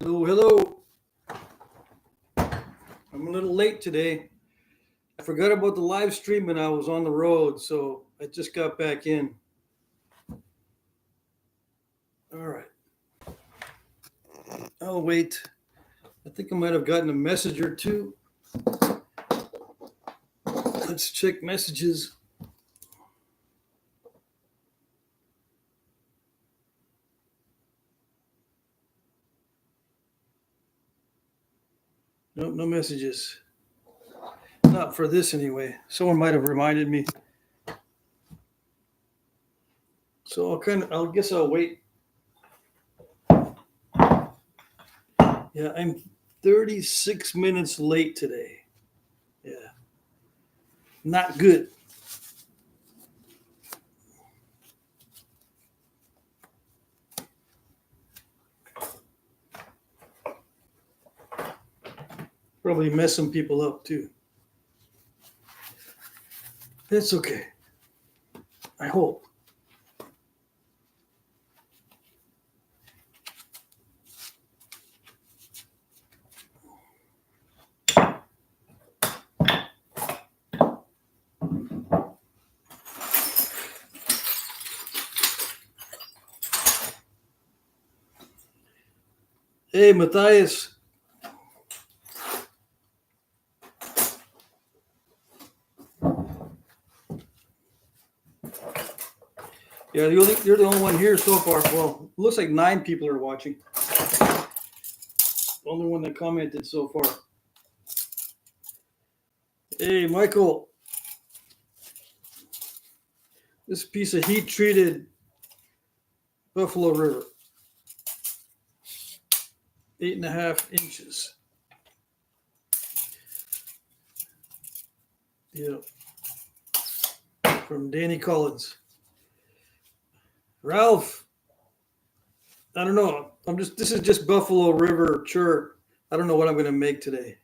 Hello, hello. I'm a little late today. I forgot about the live stream and I was on the road, so I just got back in. All right. I'll wait. I think I might have gotten a message or two. Let's check messages. Nope, no messages. Not for this anyway. Someone might have reminded me. So I guess I'll wait. Yeah, I'm 36 minutes late today. Yeah. Not good. Probably mess some people up too. That's okay. I hope. Hey, Matthias. Yeah, you're the only one here so far. Well, it looks like 9 people are watching. The only one that commented so far. Hey, Michael. This piece of heat-treated Buffalo River. 8.5 inches. Yeah. From Danny Collins. Ralph. I don't know. This is just Buffalo River chert. I don't know what I'm going to make today.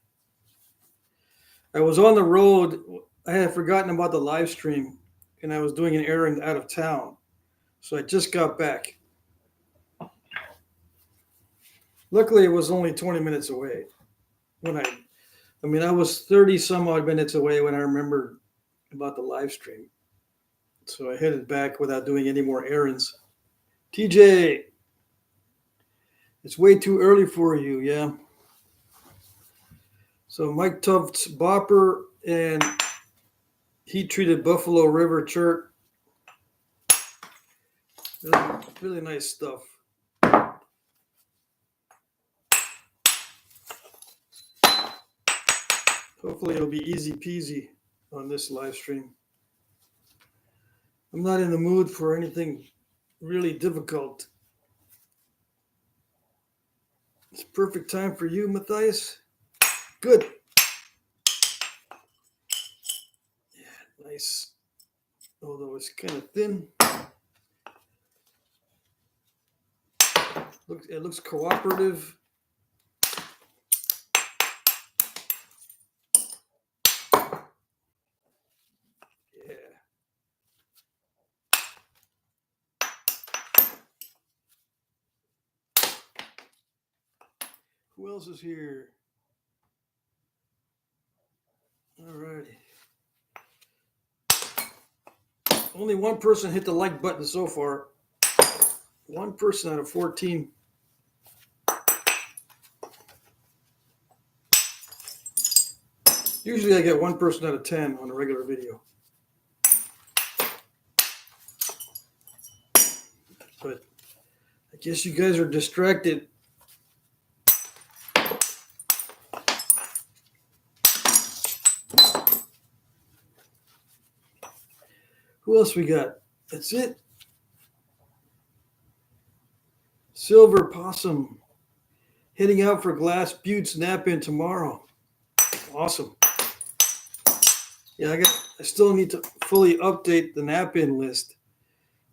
I was on the road. I had forgotten about the live stream and I was doing an errand out of town. So I just got back. Luckily, it was only 20 minutes away. I was 30 some odd minutes away when I remembered about the live stream. So I headed back without doing any more errands. TJ, it's way too early for you, yeah. So Mike Tuft's Bopper and heat-treated Buffalo River chert. Really nice stuff. Hopefully it'll be easy peasy on this live stream. I'm not in the mood for anything really difficult. It's perfect time for you, Matthias. Good. Yeah, nice. Although it's kind of thin. It looks cooperative. Yeah. Who else is here? All righty. Only one person hit the like button so far. One person out of 14. Usually I get one person out of 10 on a regular video. But I guess you guys are distracted. Who else we got? That's it. Silver Possum heading out for Glass Butte's nap-in tomorrow. Awesome. Yeah, I still need to fully update the nap-in list.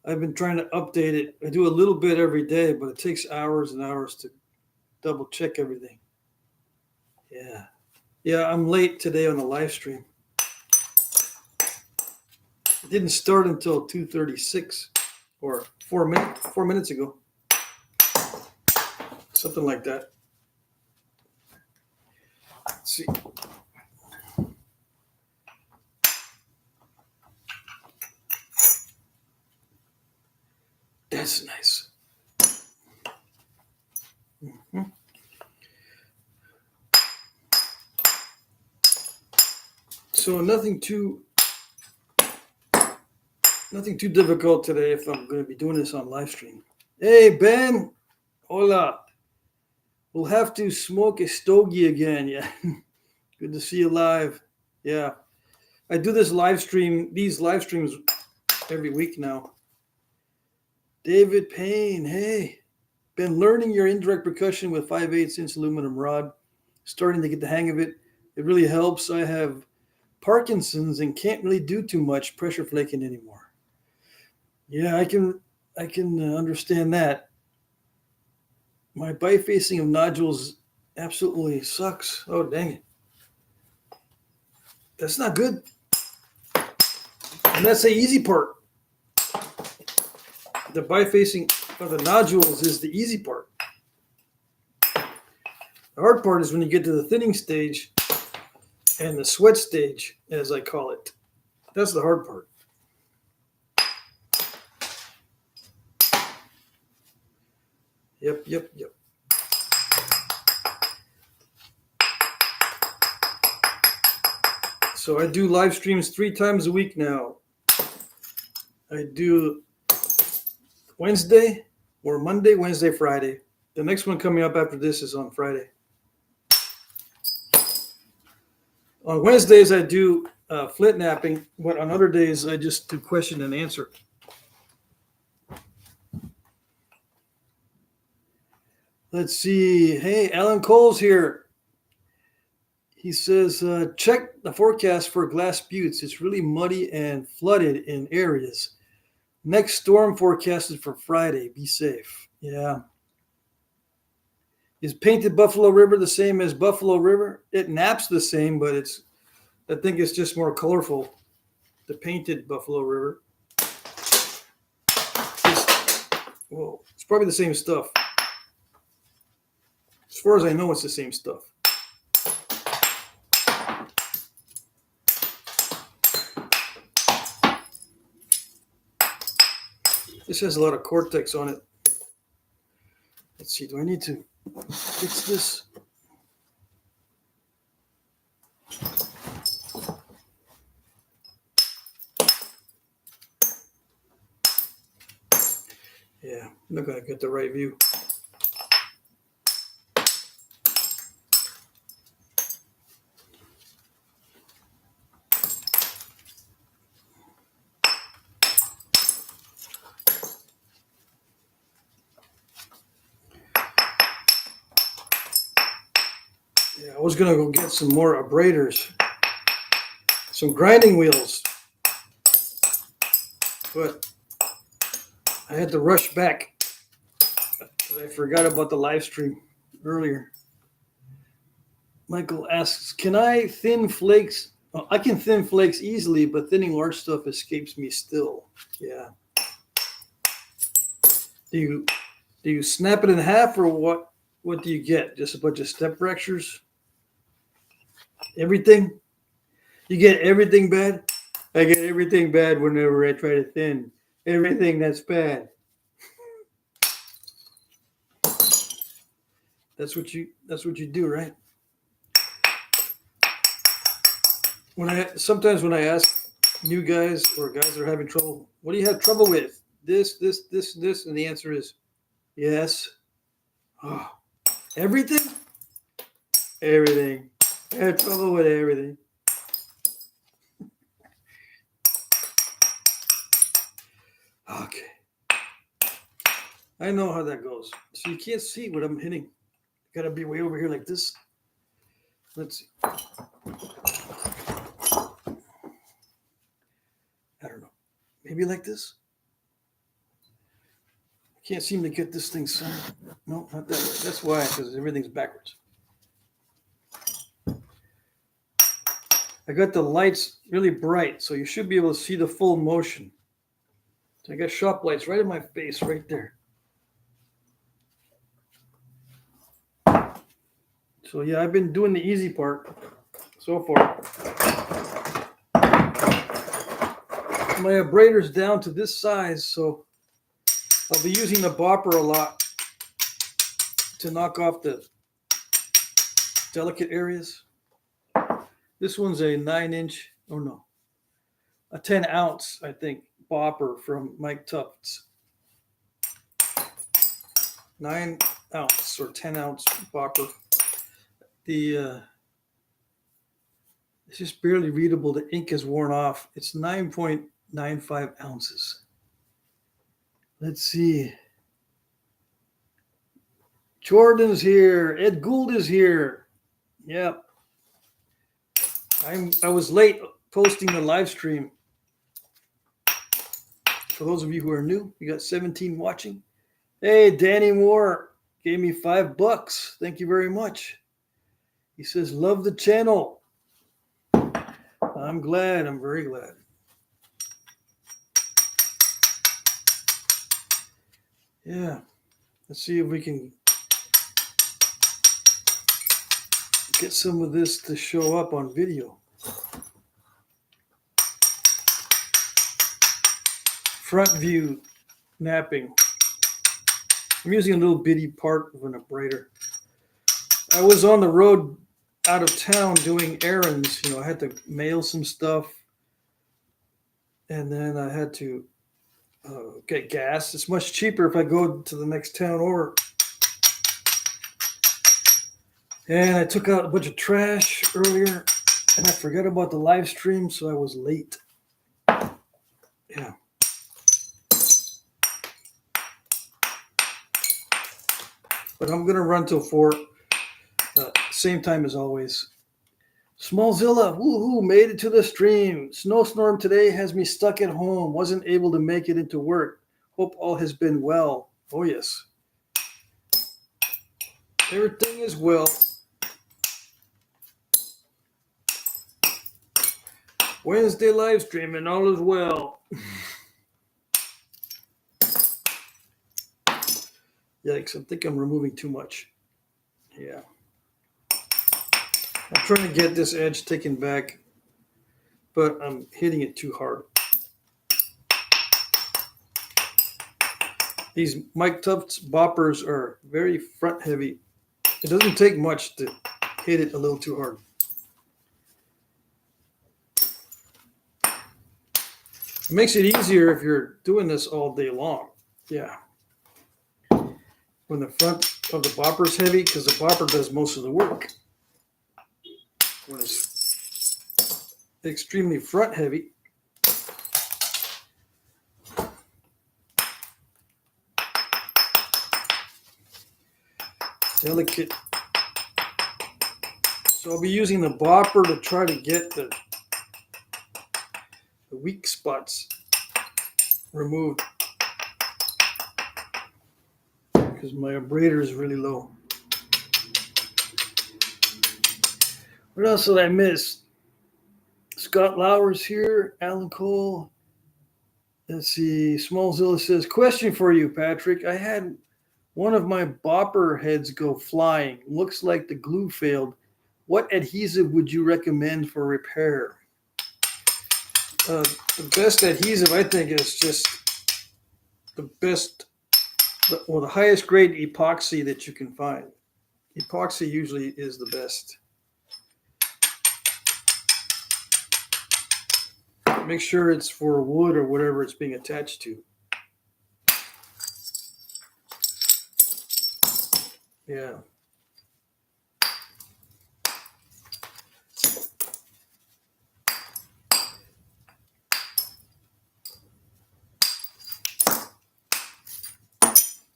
I've been trying to update it. I do a little bit every day, but it takes hours and hours to double check everything. Yeah. Yeah, I'm late today on the live stream. It didn't start until 2:36 or 4 minutes ago. Something like that. Let's see. That's nice. Mm-hmm. So nothing too difficult today if I'm going to be doing this on live stream. Hey, Ben. Hola. We'll have to smoke a stogie again. Yeah. Good to see you live. Yeah. I do these live streams every week now. David Payne. Hey. Been learning your indirect percussion with 5/8" aluminum rod. Starting to get the hang of it. It really helps. I have Parkinson's and can't really do too much pressure flaking anymore. Yeah, I can understand that. My bifacing of nodules absolutely sucks. Oh, dang it. That's not good. And that's the easy part. The bifacing of the nodules is the easy part. The hard part is when you get to the thinning stage and the sweat stage, as I call it. That's the hard part. Yep. So I do live streams 3 times a week now. I do Wednesday or Monday, Wednesday, Friday. The next one coming up after this is on Friday. On Wednesdays, I do Flintknapping, but on other days, I just do question and answer. Let's see. Hey, Alan Cole's here. He says, check the forecast for Glass Buttes. It's really muddy and flooded in areas. Next storm forecasted for Friday. Be safe. Yeah. Is Painted Buffalo River the same as Buffalo River? It naps the same, but I think it's just more colorful. The Painted Buffalo River. It's probably the same stuff. As far as I know, it's the same stuff. This has a lot of cortex on it. Let's see, do I need to fix this? Yeah, I'm not going to get the right view. Yeah, I was going to go get some more abraders, some grinding wheels, but I had to rush back because I forgot about the live stream earlier. Michael asks, can I thin flakes? Oh, I can thin flakes easily, but thinning large stuff escapes me still. Yeah. Do you snap it in half, or what? What do you get? Just a bunch of step fractures? Everything? You get everything bad? I get everything bad whenever I try to thin. Everything that's bad. That's what you do, right? Sometimes when I ask new guys or guys that are having trouble, what do you have trouble with? This, and the answer is yes. Oh, everything? Everything. I have trouble with everything. Okay. I know how that goes. So you can't see what I'm hitting. Got to be way over here like this. Let's see. I don't know. Maybe like this. I can't seem to get this thing centered. No, not that way. That's why, because everything's backwards. I got the lights really bright, so you should be able to see the full motion. So I got shop lights right in my face, right there. So yeah, I've been doing the easy part so far. My abrader's down to this size, so I'll be using the bopper a lot to knock off the delicate areas. This one's a 9-inch, oh no, a 10-ounce, I think, bopper from Mike Tufts. 9-ounce or 10-ounce bopper. It's just barely readable. The ink is worn off. It's 9.95 ounces. Let's see. Jordan's here. Ed Gould is here. Yep. I was late posting the live stream. For those of you who are new, you got 17 watching. Hey, Danny Moore gave me $5. Thank you very much. He says, love the channel. I'm glad. I'm very glad. Yeah. Let's see if we can get some of this to show up on video. Front view napping. I'm using a little bitty part of an abrader. I was on the road out of town doing errands. You know, I had to mail some stuff, and then I had to get gas. It's much cheaper if I go to the next town over. And I took out a bunch of trash earlier, and I forgot about the live stream, so I was late. Yeah. But I'm going to run till 4, same time as always. Smallzilla, woohoo, made it to the stream. Snowstorm today has me stuck at home. Wasn't able to make it into work. Hope all has been well. Oh, yes. Everything is well. Wednesday live streaming, all is well. Yikes, I think I'm removing too much. Yeah. I'm trying to get this edge taken back, but I'm hitting it too hard. These Mike Tufts boppers are very front heavy. It doesn't take much to hit it a little too hard. It makes it easier if you're doing this all day long. Yeah. When the front of the bopper is heavy, because the bopper does most of the work. When it's extremely front heavy, delicate. So I'll be using the bopper to try to get the weak spots removed, because my abrader is really low. What else did I miss? Scott Lauer's here. Alan Cole. Let's see. Smallzilla says, question for you, Patrick. I had one of my bopper heads go flying. Looks like the glue failed. What adhesive would you recommend for repair? The best adhesive, I think, is just the highest grade epoxy that you can find. Epoxy usually is the best. Make sure it's for wood or whatever it's being attached to. Yeah.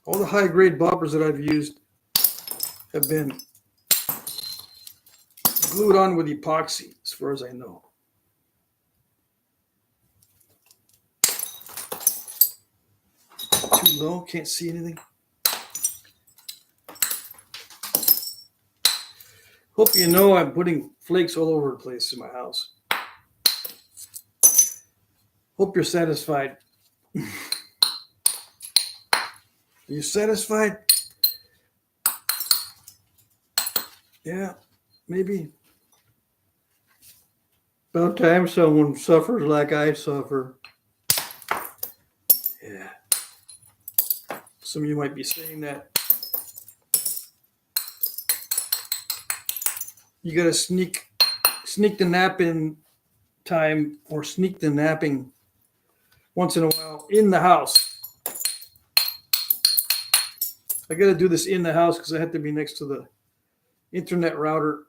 All the high-grade boppers that I've used have been glued on with epoxy, as far as I know. Too low, can't see anything. Hope you know I'm putting flakes all over the place in my house. Hope you're satisfied. Are you satisfied? Yeah, maybe. About time someone suffers like I suffer. Yeah. Some of you might be saying that. You gotta sneak the nap in time or sneak the napping once in a while in the house. I gotta do this in the house because I have to be next to the internet router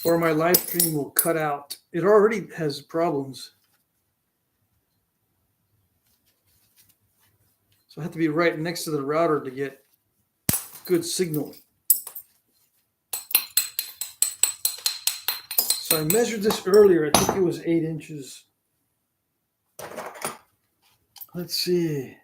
or my live stream will cut out. It already has problems. So I have to be right next to the router to get good signal. So I measured this earlier. I think it was 8 inches. Let's see.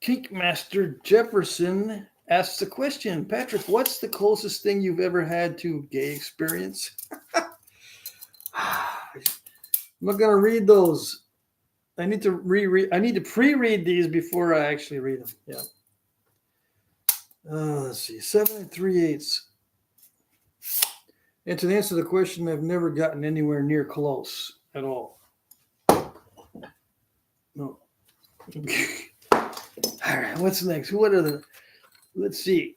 Kinkmaster Jefferson asks a question. Patrick, what's the closest thing you've ever had to gay experience? I'm not going to read those. I need to reread. I need to pre-read these before I actually read them. Yeah. Let's see. 7 3/8. And to answer the question, I've never gotten anywhere near close at all. No. All right. What's next? What are the? Let's see.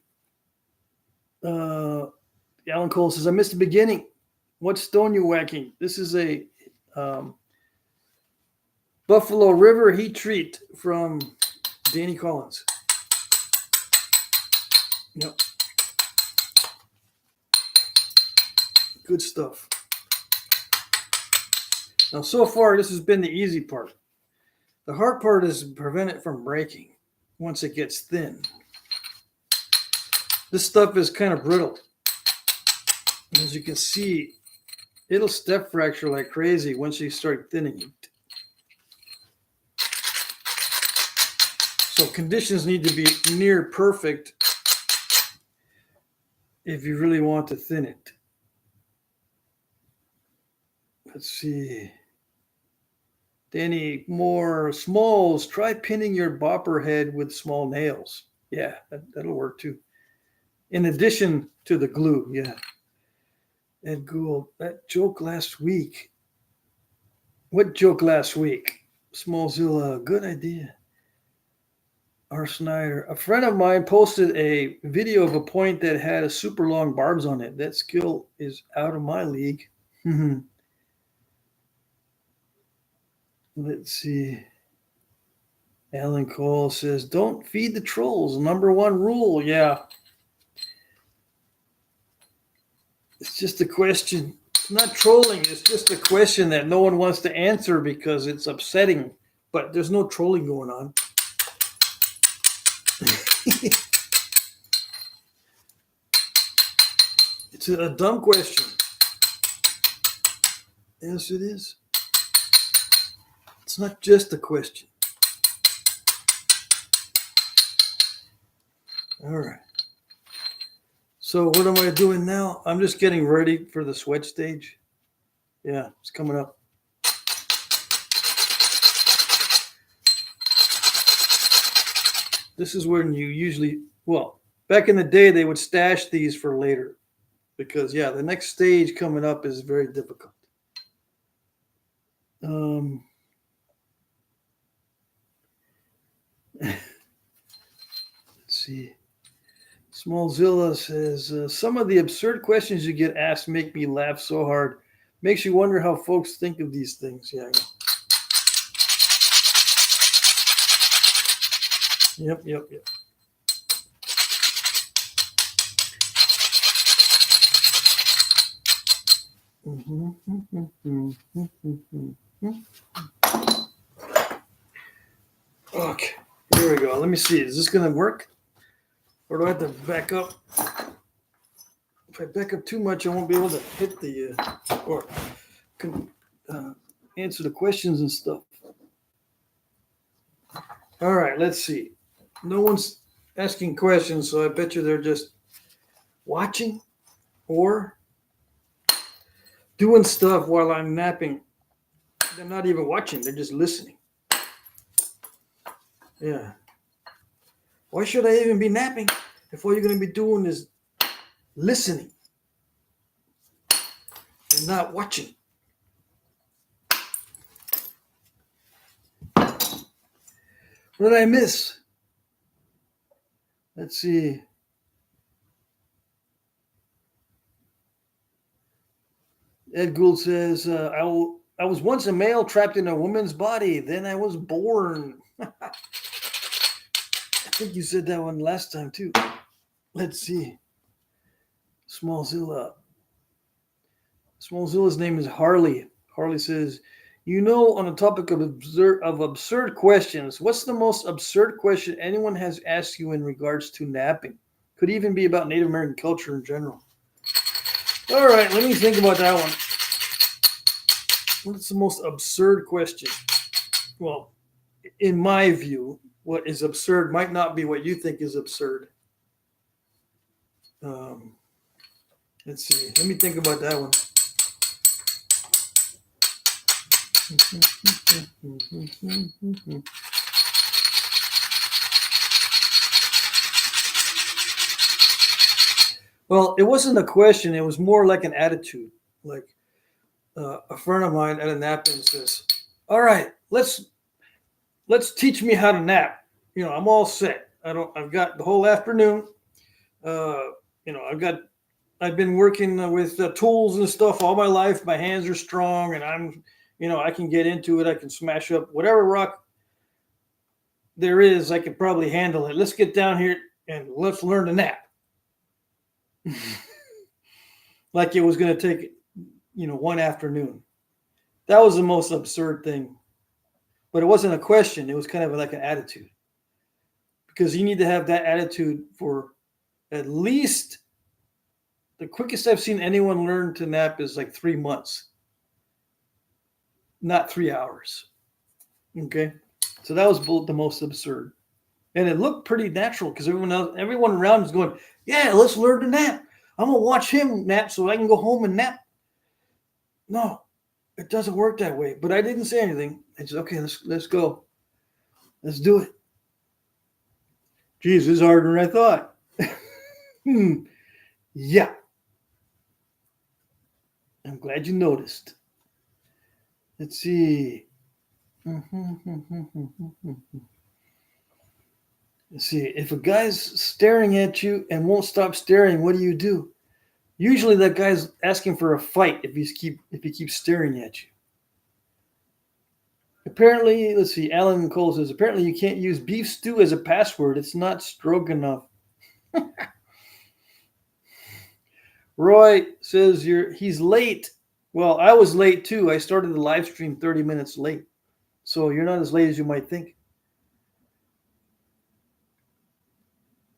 Alan Cole says, I missed the beginning. What stone you whacking? This is a Buffalo River heat treat from Danny Collins. Yep. Good stuff. Now, so far, this has been the easy part. The hard part is to prevent it from breaking once it gets thin. This stuff is kind of brittle. As you can see, it'll step fracture like crazy once you start thinning it. So conditions need to be near perfect if you really want to thin it. Let's see. Danny Moore Smalls, try pinning your bopper head with small nails. Yeah, that'll work too. In addition to the glue, yeah. Ed Gould, that joke last week. What joke last week? Smallzilla, good idea. R. Snyder, a friend of mine posted a video of a point that had a super long barbs on it. That skill is out of my league. Let's see. Alan Cole says, don't feed the trolls. Number one rule. Yeah. It's just a question. It's not trolling. It's just a question that no one wants to answer because it's upsetting. But there's no trolling going on. It's a dumb question. Yes, it is. It's not just a question. All right. So what am I doing now? I'm just getting ready for the sweat stage. Yeah, it's coming up. This is when you usually, well, back in the day, they would stash these for later because, yeah, the next stage coming up is very difficult. Let's see. Smallzilla says, some of the absurd questions you get asked make me laugh so hard. Makes you wonder how folks think of these things. Yeah, I know. Yep. Okay, here we go. Let me see. Is this going to work? Or do I have to back up? If I back up too much, I won't be able to hit the or answer the questions and stuff. All right, let's see. No one's asking questions, so I bet you they're just watching or doing stuff while I'm napping. They're not even watching, they're just listening. Yeah. Why should I even be napping if all you're going to be doing is listening and not watching? What did I miss? Let's see. Ed Gould says, I was once a male trapped in a woman's body. Then I was born. I think you said that one last time, too. Let's see. Smallzilla's name is Harley. Harley says, on the topic of absurd questions, what's the most absurd question anyone has asked you in regards to napping? Could even be about Native American culture in general. All right, let me think about that one. What's the most absurd question? Well, in my view, what is absurd might not be what you think is absurd. Let's see. Let me think about that one. Well, it wasn't a question. It was more like an attitude. Like a friend of mine at a napping says, "All right, let's teach me how to nap. I'm all set. I've got the whole afternoon. I've been working with tools and stuff all my life. My hands are strong, and I can get into it. I can smash up whatever rock there is. I could probably handle it. Let's get down here and let's learn to nap." Like it was going to take, one afternoon. That was the most absurd thing. But it wasn't a question. It was kind of like an attitude. Because you need to have that attitude for at least, the quickest I've seen anyone learn to nap is like 3 months. Not 3 hours. Okay? So that was the most absurd. And it looked pretty natural because everyone around was going, "Yeah, let's learn to nap. I'm going to watch him nap so I can go home and nap." No, it doesn't work that way. But I didn't say anything. I said, "Okay, let's go. Let's do it." Geez, this is harder than I thought. Yeah. I'm glad you noticed. Let's see. Let's see. If a guy's staring at you and won't stop staring, what do? Usually that guy's asking for a fight if he keeps staring at you. Apparently, let's see. Alan Cole says, apparently you can't use beef stew as a password. It's not stroganoff. Roy says he's late. Well, I was late too. I started the live stream 30 minutes late. So you're not as late as you might think.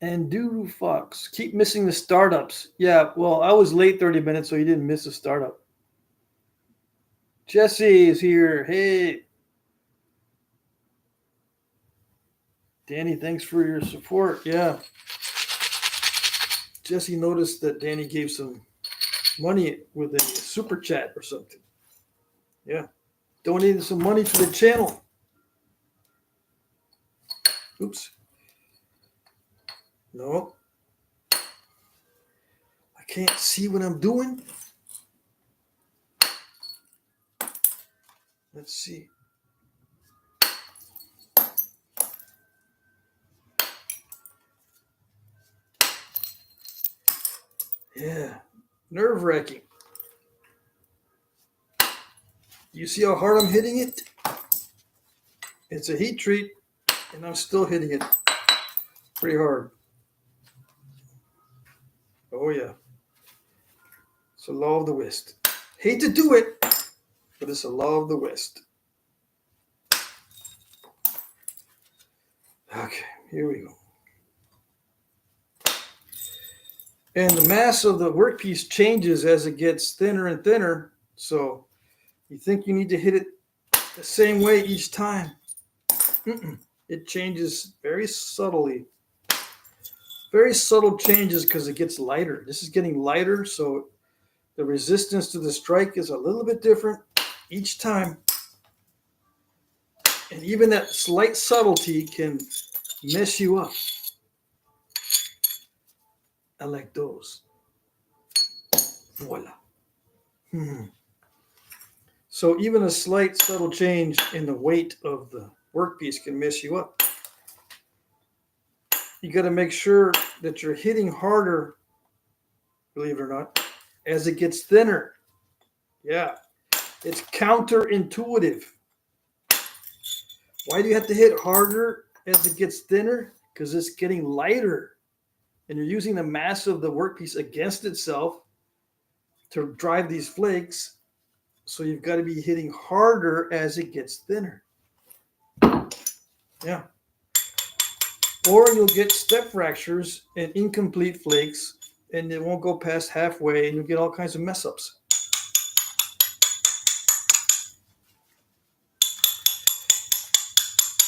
And Doodoo Fox, keep missing the startups. Yeah, well, I was late 30 minutes, so you didn't miss a startup. Jesse is here. Hey. Danny, thanks for your support. Yeah. Jesse noticed that Danny gave some money with a super chat or something. Yeah. Donated some money to the channel. Oops. No. I can't see what I'm doing. Let's see. Yeah. Nerve-wracking. You see how hard I'm hitting it? It's a heat treat, and I'm still hitting it pretty hard. Oh, yeah. It's a law of the West. Hate to do it, but it's a law of the West. Okay, here we go. And the mass of the workpiece changes as it gets thinner and thinner. So you think you need to hit it the same way each time. It changes very subtly. Very subtle changes because it gets lighter. This is getting lighter, so the resistance to the strike is a little bit different each time. And even that slight subtlety can mess you up. I like those. Voila. So even a slight subtle change in the weight of the workpiece can mess you up. You got to make sure that you're hitting harder, believe it or not, as it gets thinner. Yeah, it's counterintuitive. Why do you have to hit harder as it gets thinner? Because it's getting lighter. And you're using the mass of the workpiece against itself to drive these flakes. So you've got to be hitting harder as it gets thinner. Yeah. Or you'll get step fractures and incomplete flakes, and it won't go past halfway, and you'll get all kinds of mess ups.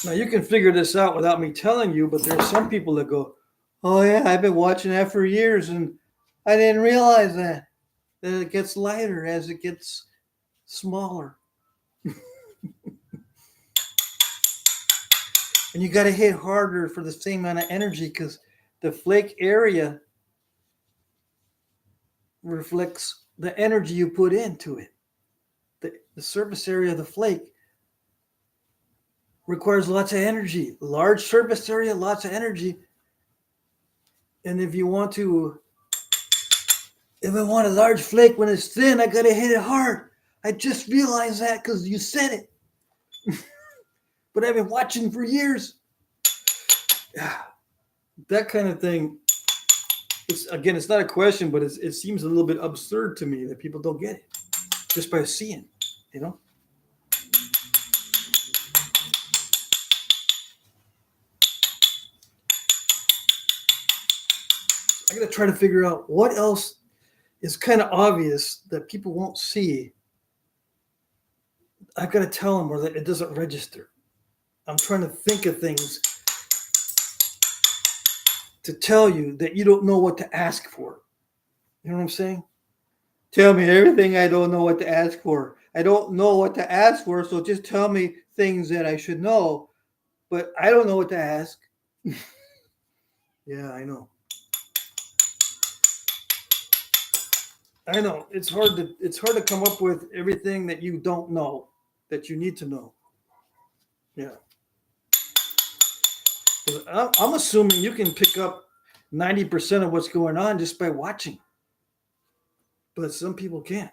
Now you can figure this out without me telling you, but there are some people that go, "Oh yeah, I've been watching that for years, and I didn't realize that it gets lighter as it gets smaller." And you got to hit harder for the same amount of energy because the flake area reflects the energy you put into it. The surface area of the flake requires lots of energy. Large surface area, lots of energy. And if I want a large flake when it's thin, I got to hit it hard. I just realized that because you said it. But I've been watching for years. Yeah, that kind of thing. It's not a question, but it seems a little bit absurd to me that people don't get it just by seeing, you know. I got to try to figure out what else is kind of obvious that people won't see. I've got to tell them or that it doesn't register. I'm trying to think of things to tell you that you don't know what to ask for. You know what I'm saying? Tell me everything I don't know what to ask for. I don't know what to ask for, so just tell me things that I should know. But I don't know what to ask. Yeah, I know. I know. It's hard to come up with everything that you don't know, that you need to know. Yeah. I'm assuming you can pick up 90% of what's going on just by watching. But some people can't.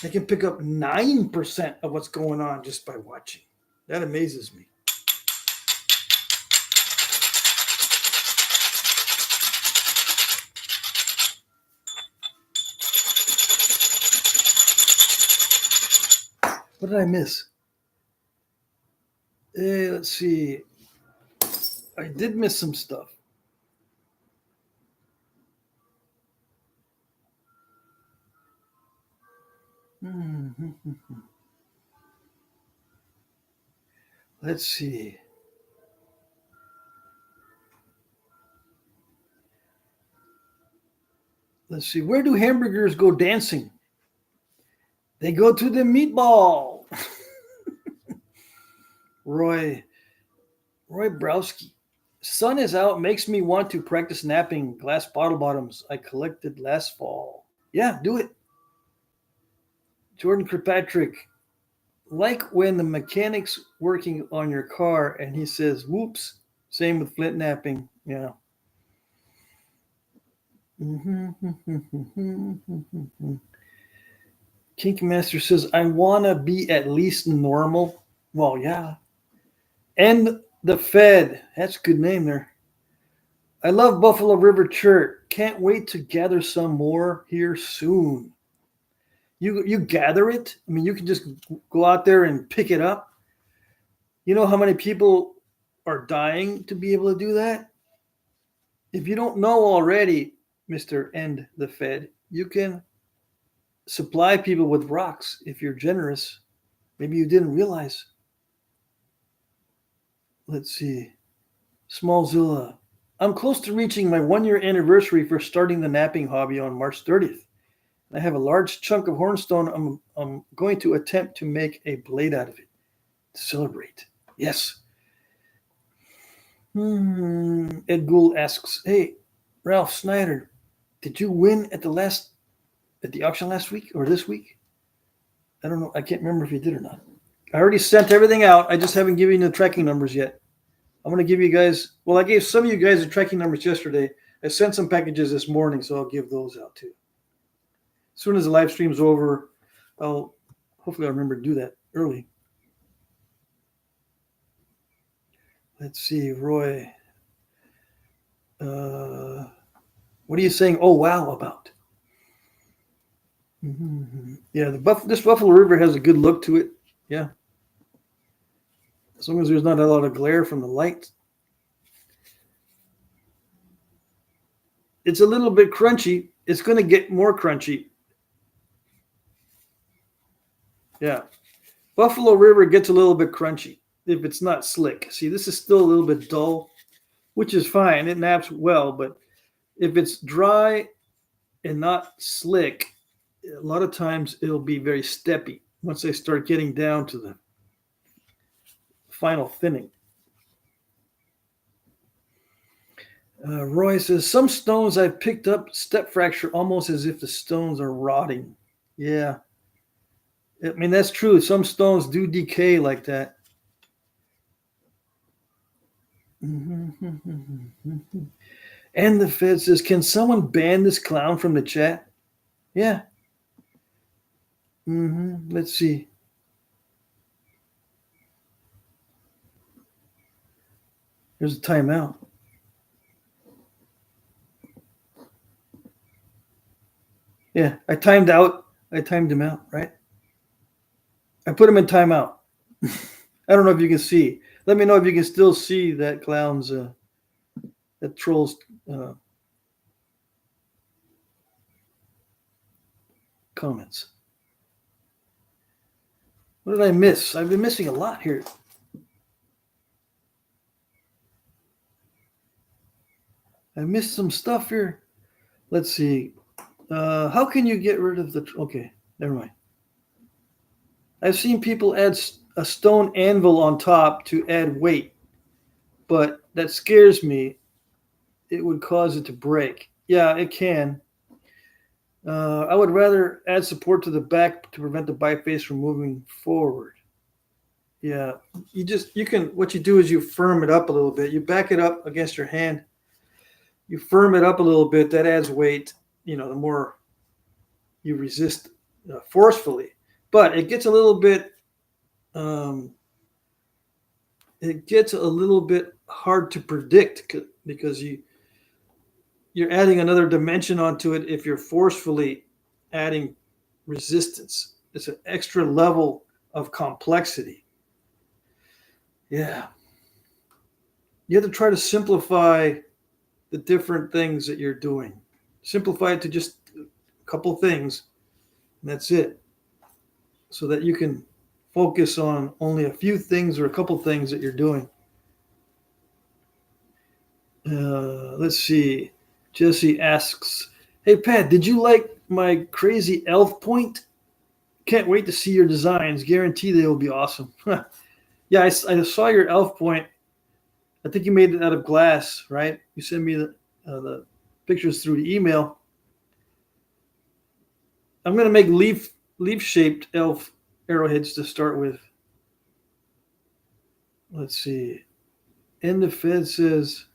They can pick up 9% of what's going on just by watching. That amazes me. What did I miss? Let's see. I did miss some stuff. Let's see. Let's see. Where do hamburgers go dancing? They go to the meatball. Roy Browski. Sun is out, makes me want to practice napping glass bottle bottoms I collected last fall. Yeah, do it. Jordan Kirkpatrick. Like when the mechanic's working on your car and he says, whoops. Same with Flintknapping. Yeah. Kinkmaster says, I want to be at least normal. Well, yeah. And the Fed. That's a good name there. I love Buffalo River Chert. Can't wait to gather some more here soon. You gather it? I mean, you can just go out there and pick it up. You know how many people are dying to be able to do that? If you don't know already, Mr. End the Fed, you can supply people with rocks if you're generous. Maybe you didn't realize. Let's see. Smallzilla. I'm close to reaching my 1-year anniversary for starting the napping hobby on March 30th. I have a large chunk of hornstone. I'm going to attempt to make a blade out of it to celebrate. Yes. Ed Gould asks, hey, Ralph Snyder, Did you win at the auction last week or this week? I don't know. I can't remember if you did or not. I already sent everything out. I just haven't given you the tracking numbers yet. I'm going to give you guys, well, I gave some of you guys the tracking numbers yesterday. I sent some packages this morning, so I'll give those out too. As soon as the live stream's over, hopefully I'll remember to do that early. Let's see, Roy. What are you saying, oh, wow, about? Mm-hmm. Yeah, this Buffalo River has a good look to it. Yeah. As long as there's not a lot of glare from the light. It's a little bit crunchy. It's going to get more crunchy. Yeah. Buffalo River gets a little bit crunchy if it's not slick. See, this is still a little bit dull, which is fine. It naps well, but if it's dry and not slick, a lot of times it'll be very steppy once they start getting down to the final thinning. Roy says, some stones I've picked up step fracture almost as if the stones are rotting. Yeah. I mean, that's true. Some stones do decay like that. And the Fed says, can someone ban this clown from the chat? Yeah. Let's see. There's a timeout. Yeah, I timed him out, right? I put him in timeout. I don't know if you can see. Let me know if you can still see that clown's, that troll's comments. What did I miss? I've been missing a lot here. I missed some stuff here. Let's see. How can you get rid of the... Okay, never mind. I've seen people add a stone anvil on top to add weight, but that scares me. It would cause it to break. Yeah, it can. I would rather add support to the back to prevent the biface from moving forward. Yeah, what you do is you firm it up a little bit. You back it up against your hand. You firm it up a little bit. That adds weight. The more you resist forcefully. But it gets a little bit hard to predict because you're adding another dimension onto it if you're forcefully adding resistance. It's an extra level of complexity. Yeah. You have to try to simplify the different things that you're doing. Simplify it to just a couple things, and that's it. So that you can focus on only a few things or a couple things that you're doing. Let's see. Jesse asks, hey, Pat, did you like my crazy elf point? Can't wait to see your designs. Guarantee they will be awesome. Yeah, I saw your elf point. I think you made it out of glass, right? You sent me the pictures through the email. I'm going to make leaf-shaped elf arrowheads to start with. Let's see. And the Fed says,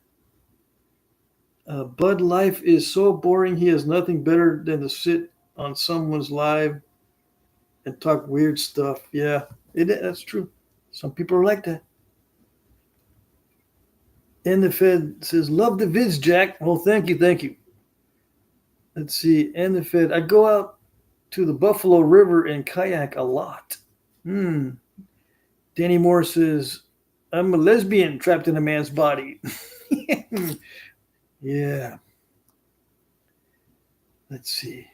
Bud life is so boring. He has nothing better than to sit on someone's live and talk weird stuff. Yeah, that's true. Some people are like that. And the Fed says, love the vids, Jack. Well, thank you. Let's see. And the Fed, I go out to the Buffalo River and kayak a lot. Danny Moore says, I'm a lesbian trapped in a man's body. Yeah. Let's see.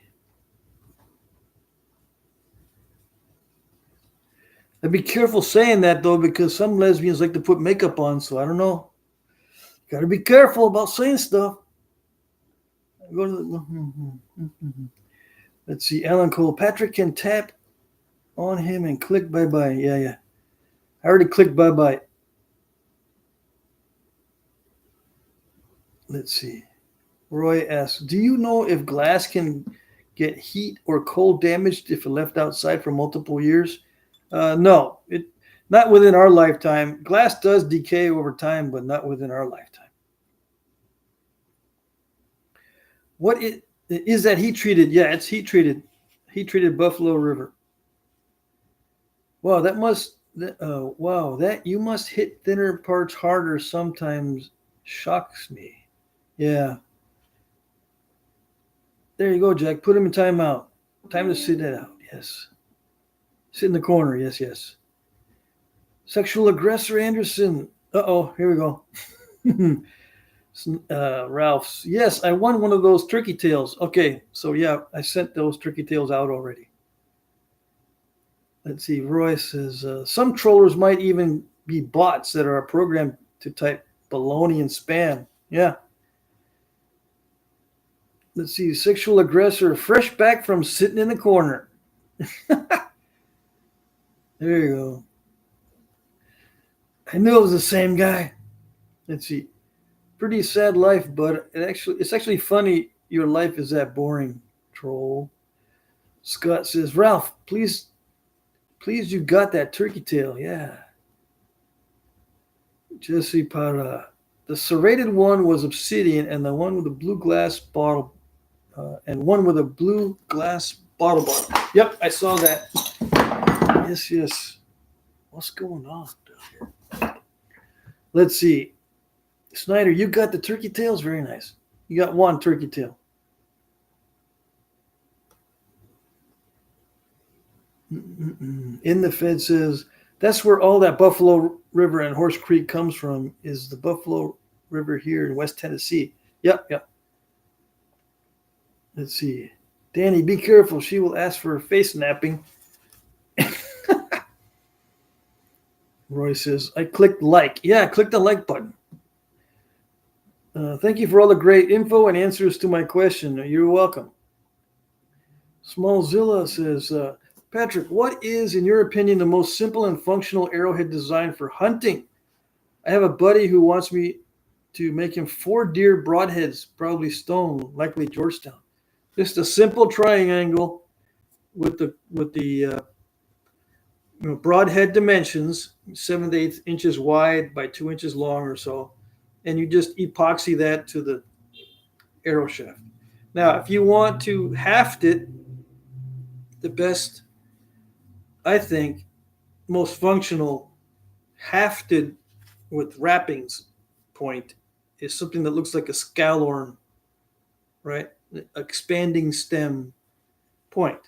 I'd be careful saying that, though, because some lesbians like to put makeup on, so I don't know. Got to be careful about saying stuff. Go to let's see. Alan Cole. Patrick can tap on him and click bye-bye. Yeah. I already clicked bye-bye. Let's see. Roy asks, do you know if glass can get heat or cold damaged if left outside for multiple years? No, not within our lifetime. Glass does decay over time, but not within our lifetime. What is that heat treated? Yeah, it's heat treated. Heat treated Buffalo River. Wow, that you must hit thinner parts harder sometimes shocks me. Yeah. There you go, Jack. Put him in timeout. Time to sit it out. Yes. Sit in the corner. Yes, yes. Sexual aggressor Anderson. Uh-oh, here we go. Ralph's. Yes, I won one of those turkey tails. Okay, so yeah, I sent those turkey tails out already. Let's see. Roy says some trollers might even be bots that are programmed to type baloney and spam. Yeah. Let's see. Sexual aggressor, fresh back from sitting in the corner. There you go. I knew it was the same guy. Let's see. Pretty sad life, but it's actually funny. Your life is that boring, troll. Scott says, Ralph, please, you got that turkey tail. Yeah. Jesse Para. The serrated one was obsidian, and the one with the blue glass bottle, and one with a blue glass bottle. Yep, I saw that. Yes, yes. What's going on down here? Let's see. Snyder, you got the turkey tails? Very nice. You got one turkey tail. In the Fed says, that's where all that Buffalo River and Horse Creek comes from, is the Buffalo River here in West Tennessee. Yep, yep. Let's see. Danny, be careful. She will ask for face napping. Roy says, I clicked like. Yeah, click the like button. Thank you for all the great info and answers to my question. You're welcome. Smallzilla says, Patrick, what is, in your opinion, the most simple and functional arrowhead design for hunting? I have a buddy who wants me to make him 4 deer broadheads, probably stone, likely Georgetown. Just a simple triangle with the broadhead dimensions, 7 to 8 inches wide by 2 inches long or so, and you just epoxy that to the arrow shaft. Now, if you want to haft it, the best, I think, most functional hafted with wrappings point is something that looks like a scalorn, right? Expanding stem point.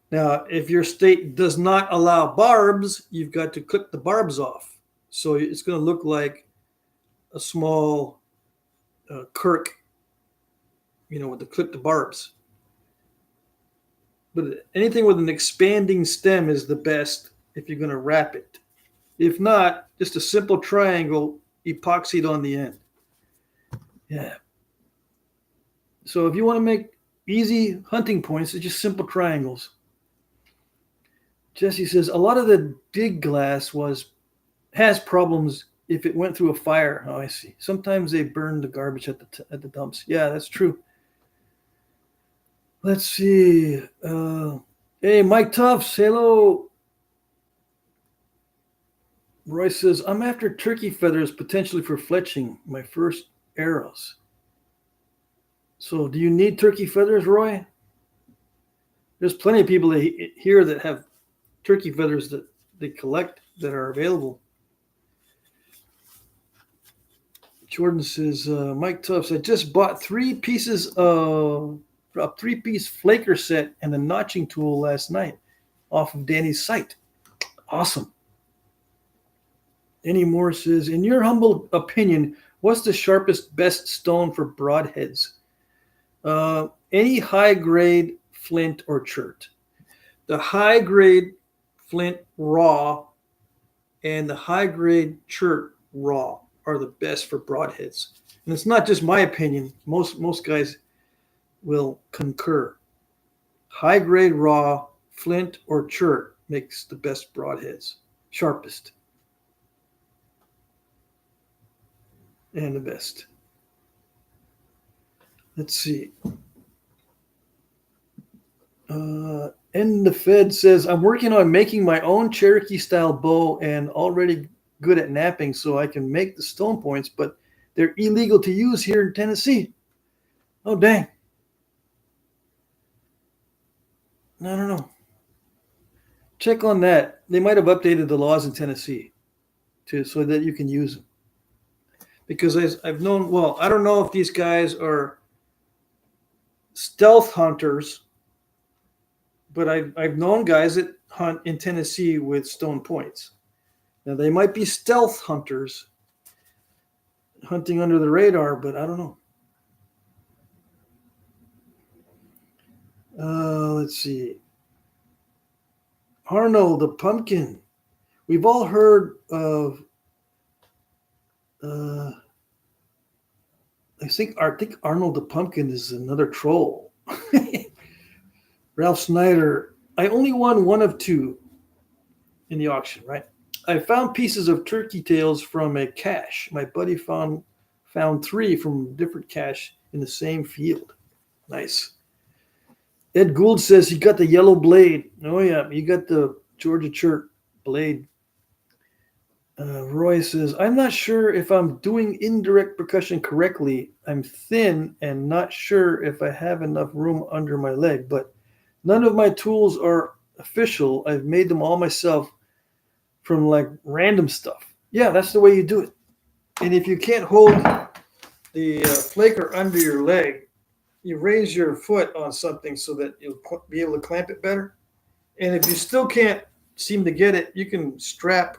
Now, if your state does not allow barbs, you've got to clip the barbs off. So it's going to look like a small kirk, with the clip the barbs. But anything with an expanding stem is the best if you're going to wrap it. If not, just a simple triangle epoxied on the end. Yeah. So if you want to make easy hunting points, it's just simple triangles. Jesse says, a lot of the dig glass has problems if it went through a fire. Oh, I see. Sometimes they burn the garbage at the dumps. Yeah, that's true. Let's see. Hey, Mike Tufts. Hello. Roy says, I'm after turkey feathers potentially for fletching my first arrows. So do you need turkey feathers, Roy? There's plenty of people here that have turkey feathers that they collect that are available. Jordan says, Mike Tufts, I just bought 3 pieces of a 3-piece flaker set and a notching tool last night off of Danny's site. Awesome. Danny Moore says, in your humble opinion, what's the sharpest, best stone for broadheads? Any high-grade flint or chert. The high-grade flint raw and the high-grade chert raw are the best for broadheads. And it's not just my opinion. Most guys will concur. High-grade raw flint or chert makes the best broadheads, sharpest, and the best. Let's see. And the Fed says, I'm working on making my own Cherokee style bow and already good at knapping so I can make the stone points, but they're illegal to use here in Tennessee. Oh, dang. I don't know. Check on that. They might have updated the laws in Tennessee so that you can use them. Because I've known, well, I don't know if these guys are stealth hunters, but I've known guys that hunt in Tennessee with stone points. Now, they might be stealth hunters hunting under the radar, but I don't know. Let's see. Arnold the Pumpkin. We've all heard of, I think Arnold the Pumpkin is another troll. Ralph Snyder. I only won one of two in the auction, right? I found pieces of turkey tails from a cache. My buddy found 3 from different cache in the same field. Nice. Ed Gould says he got the yellow blade. Oh, yeah, you got the Georgia Church blade. Roy says, I'm not sure if I'm doing indirect percussion correctly. I'm thin and not sure if I have enough room under my leg, but none of my tools are official. I've made them all myself from like random stuff. Yeah, that's the way you do it. And if you can't hold the flaker under your leg, you raise your foot on something so that you'll be able to clamp it better. And if you still can't seem to get it, you can strap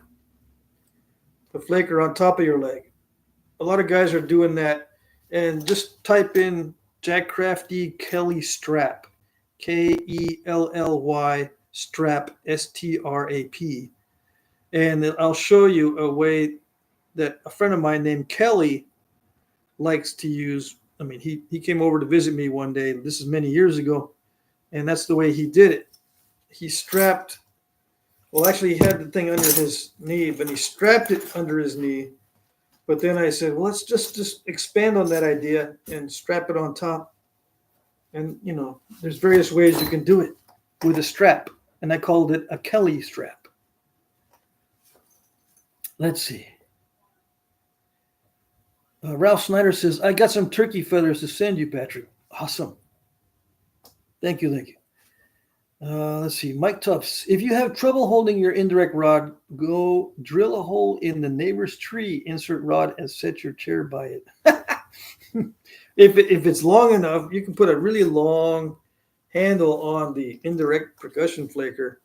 the flaker on top of your leg. A lot of guys are doing that. And just type in Jack Crafty Kelly strap, Kelly strap, strap. And I'll show you a way that a friend of mine named Kelly likes to use. I mean, he came over to visit me one day. This is many years ago. And that's the way he did it. He strapped, well, actually, he had the thing under his knee, but he strapped it under his knee. But then I said, well, let's just expand on that idea and strap it on top. And, you know, there's various ways you can do it with a strap. And I called it a Kelly strap. Let's see. Ralph Snyder says, I got some turkey feathers to send you, Patrick. Awesome. Thank you. Let's see. Mike Tufts. If you have trouble holding your indirect rod, go drill a hole in the neighbor's tree, insert rod, and set your chair by it. If it's long enough, you can put a really long handle on the indirect percussion flaker,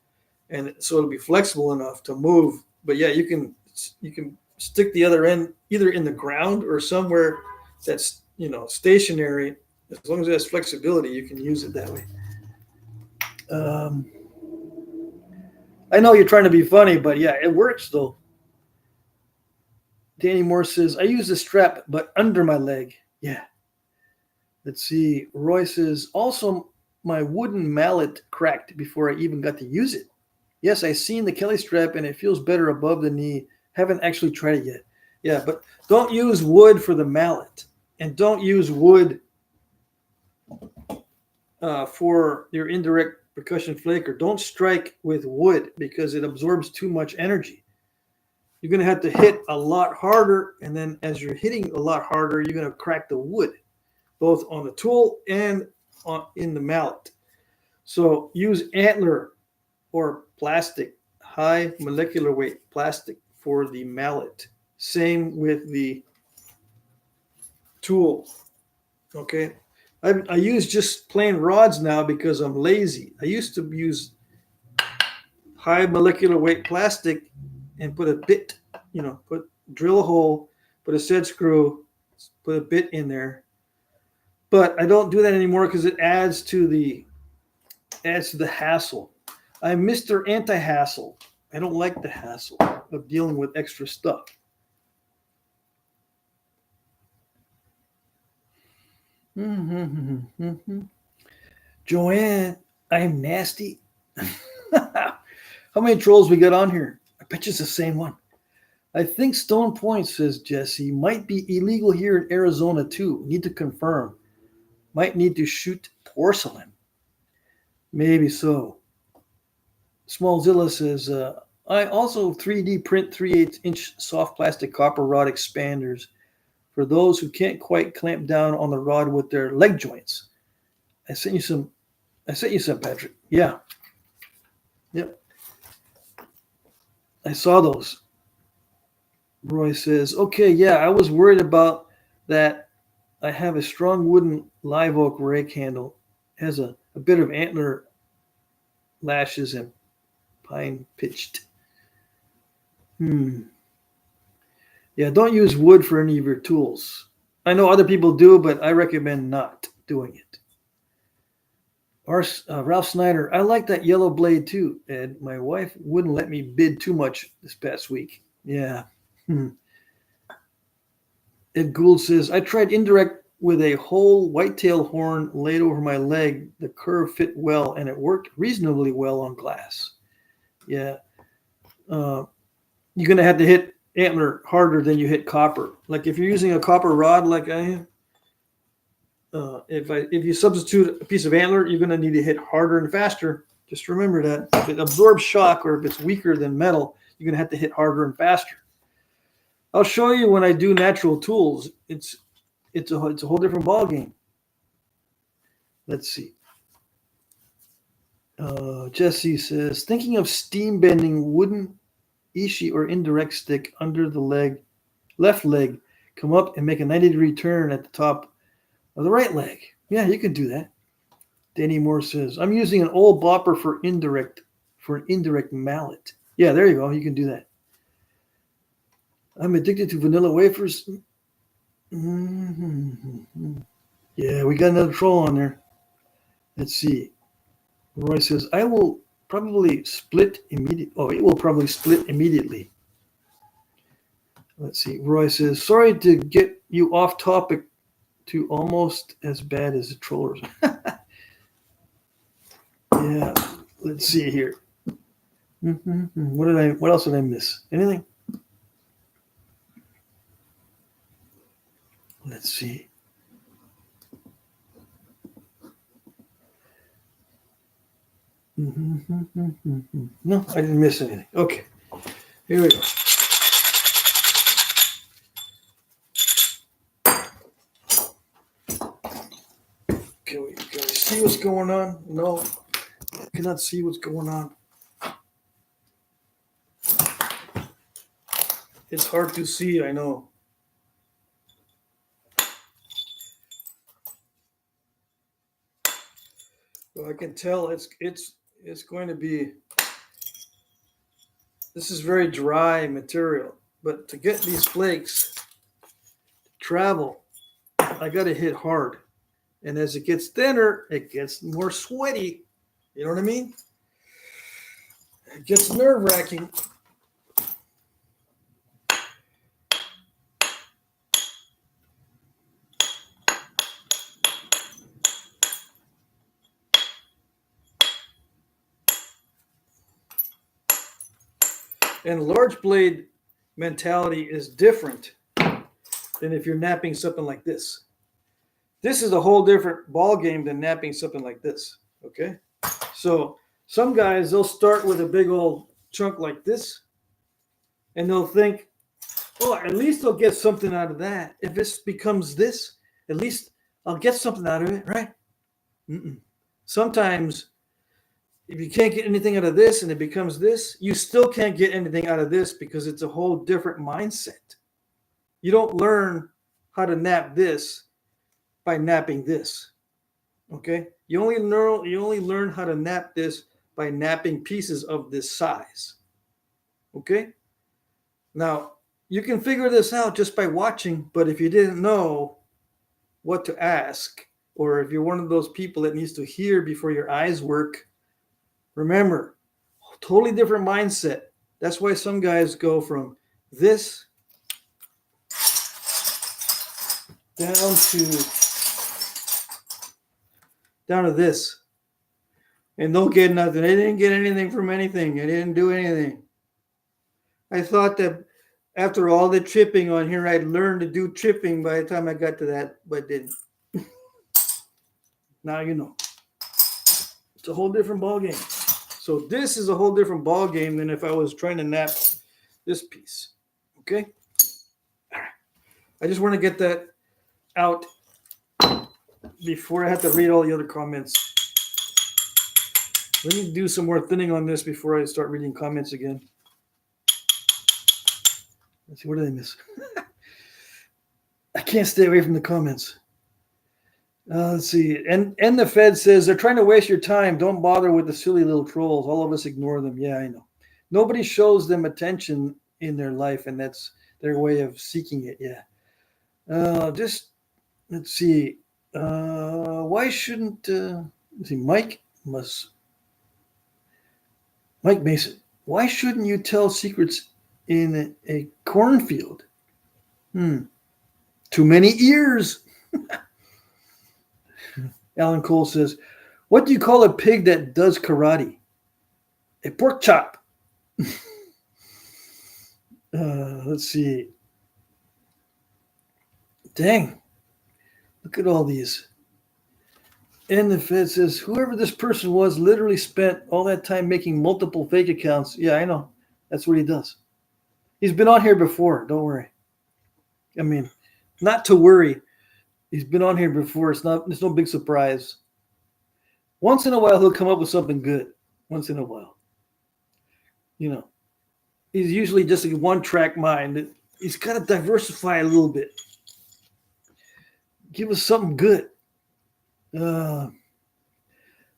and so it'll be flexible enough to move. But yeah, you can stick the other end either in the ground or somewhere that's, you know, stationary. As long as it has flexibility, you can use it that way. I know you're trying to be funny, but yeah, it works though. Danny Moore says, I use the strap, but under my leg. Yeah. Let's see. Roy says, also, my wooden mallet cracked before I even got to use it. Yes, I seen the Kelly strap and it feels better above the knee. Haven't actually tried it yet. Yeah, but don't use wood for the mallet. And don't use wood for your indirect percussion flaker. Don't strike with wood because it absorbs too much energy. You're going to have to hit a lot harder, and then as you're hitting a lot harder, you're going to crack the wood, both on the tool and in the mallet. So use antler or plastic, high molecular weight plastic for the mallet. Same with the tool. Okay. I use just plain rods now because I'm lazy. I used to use high molecular weight plastic and put a bit, drill a hole, put a set screw, put a bit in there. But I don't do that anymore because it adds to the hassle. I'm Mr. Anti-hassle. I don't like the hassle of dealing with extra stuff. Joanne, I'm nasty. How many trolls we got on here? I bet you it's the same one. I think Stone Point, says Jesse, might be illegal here in Arizona too. Need to confirm. Might need to shoot porcelain. Maybe so. Smallzilla says, I also 3D print 3/8-inch soft plastic copper rod expanders for those who can't quite clamp down on the rod with their leg joints. I sent you some, Patrick. Yeah. Yep. I saw those. Roy says, okay, yeah, I was worried about that. I have a strong wooden live oak rake handle. It has a bit of antler lashes and pine pitched. Yeah, don't use wood for any of your tools. I know other people do, but I recommend not doing it. Ralph Snyder, I like that yellow blade too, Ed. My wife wouldn't let me bid too much this past week. Yeah. Ed Gould says, I tried indirect with a whole whitetail horn laid over my leg. The curve fit well, and it worked reasonably well on glass. Yeah. You're going to have to hit antler harder than you hit copper. Like if you're using a copper rod like I am, if you substitute a piece of antler, you're going to need to hit harder and faster. Just remember that. If it absorbs shock or if it's weaker than metal, you're going to have to hit harder and faster. I'll show you when I do natural tools. It's a whole different ball game. Let's see. Jesse says, thinking of steam bending wooden ishi or indirect stick under the left leg, come up and make a 90-degree turn at the top of the right leg. Yeah, you can do that. Danny Moore says, I'm using an old bopper for an indirect mallet. Yeah, there you go. You can do that. I'm addicted to vanilla wafers. Mm-hmm. Yeah, we got another troll on there. Let's see. Roy says, it will probably split immediately. Let's see. Roy says, sorry to get you off topic to almost as bad as the trollers. Yeah. Let's see here. What else did I miss? Anything? Let's see. No, I didn't miss anything. Okay. Here we go. Can we see what's going on? No, I cannot see what's going on. It's hard to see, I know. Well, I can tell it's going to be. This is very dry material, but to get these flakes to travel, I got to hit hard. And as it gets thinner, it gets more sweaty. You know what I mean? It gets nerve-wracking. And large blade mentality is different than if you're napping something like this. This is a whole different ball game than napping something like this. Okay? So some guys, they'll start with a big old chunk like this, and they'll think, oh, at least I'll get something out of that. If this becomes this, at least I'll get something out of it, right? Sometimes if you can't get anything out of this and it becomes this, you still can't get anything out of this because it's a whole different mindset. You don't learn how to nap this by napping this. Okay? You only learn how to nap this by napping pieces of this size. Okay? Now, you can figure this out just by watching, but if you didn't know what to ask, or if you're one of those people that needs to hear before your eyes work, remember, totally different mindset. That's why some guys go from this down to this. And they'll get nothing. They didn't get anything from anything. They didn't do anything. I thought that after all the tripping on here, I'd learn to do tripping by the time I got to that, but didn't. Now you know. It's a whole different ball game. So this is a whole different ball game than if I was trying to nap this piece. Okay? All right. I just want to get that out before I have to read all the other comments. Let me do some more thinning on this before I start reading comments again. Let's see, what did I miss? I can't stay away from the comments. Let's see. And the Fed says they're trying to waste your time. Don't bother with the silly little trolls. All of us ignore them. Yeah, I know. Nobody shows them attention in their life, and that's their way of seeking it. Yeah. Just let's see. Why shouldn't let's see, Mike Mason? Why shouldn't you tell secrets in a cornfield? Too many ears. Alan Cole says, what do you call a pig that does karate? A pork chop. Let's see. Dang. Look at all these. And the Fed says, whoever this person was literally spent all that time making multiple fake accounts. Yeah, I know. That's what he does. He's been on here before. Don't worry. I mean, not to worry. He's been on here before. It's no big surprise. Once in a while, he'll come up with something good. Once in a while. You know, he's usually just a one-track mind. He's got to diversify a little bit. Give us something good.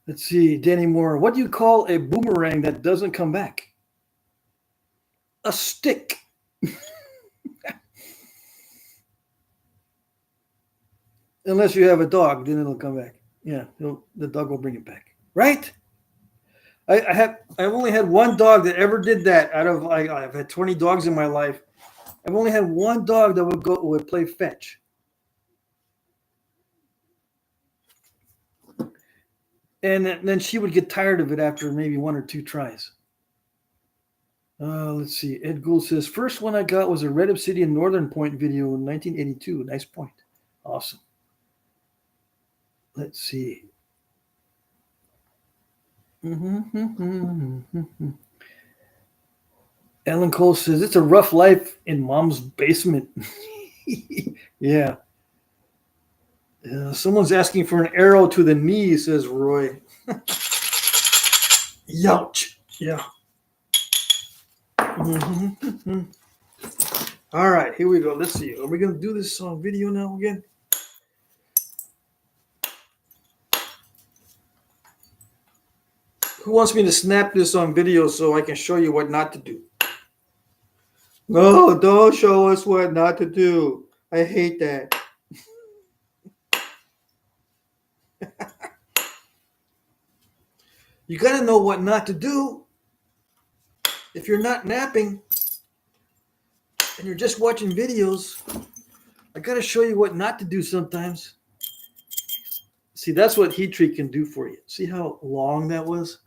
Let's see. Danny Moore. What do you call a boomerang that doesn't come back? A stick. Unless you have a dog, then it'll come back. Yeah, the dog will bring it back, right? I've only had one dog that ever did that. I've had 20 dogs in my life. I've only had one dog that would play fetch, and then she would get tired of it after maybe one or two tries. Let's see. Ed Gould says first one I got was a Red Obsidian Northern Point video in 1982. Nice point. Awesome. Let's see. Alan Cole says it's a rough life in mom's basement. Yeah. Someone's asking for an arrow to the knee, says Roy. Youch. Yeah. All right, here we go. Let's see. Are we going to do this on video now again? Who wants me to snap this on video so I can show you what not to do? No, don't show us what not to do. I hate that. You got to know what not to do. If you're not napping and you're just watching videos, I got to show you what not to do sometimes. See, that's what heat treat can do for you. See how long that was?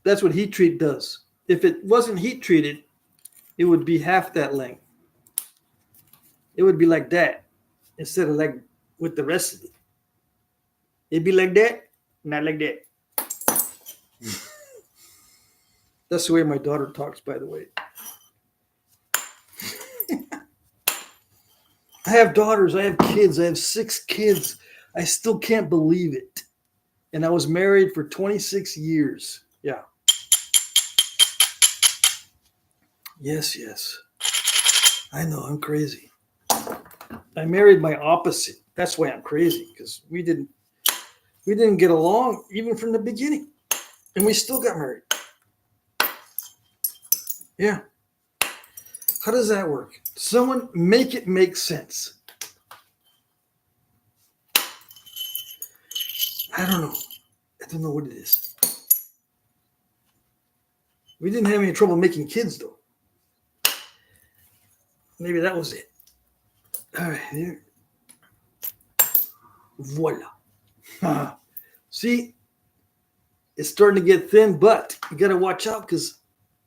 That's what heat treat does. If it wasn't heat treated, it would be half that length. It would be like that instead of like with the rest of it. It'd be like that, not like that. That's the way my daughter talks, by the way. I have daughters, I have kids, I have 6 kids. I still can't believe it. And I was married for 26 years. Yeah. Yes. I know, I'm crazy. I married my opposite. That's why I'm crazy, because we didn't get along even from the beginning. And we still got married. Yeah. How does that work? Someone make it make sense. I don't know. I don't know what it is. We didn't have any trouble making kids, though. Maybe that was it. All right, there. Voila. See, it's starting to get thin, but you got to watch out because,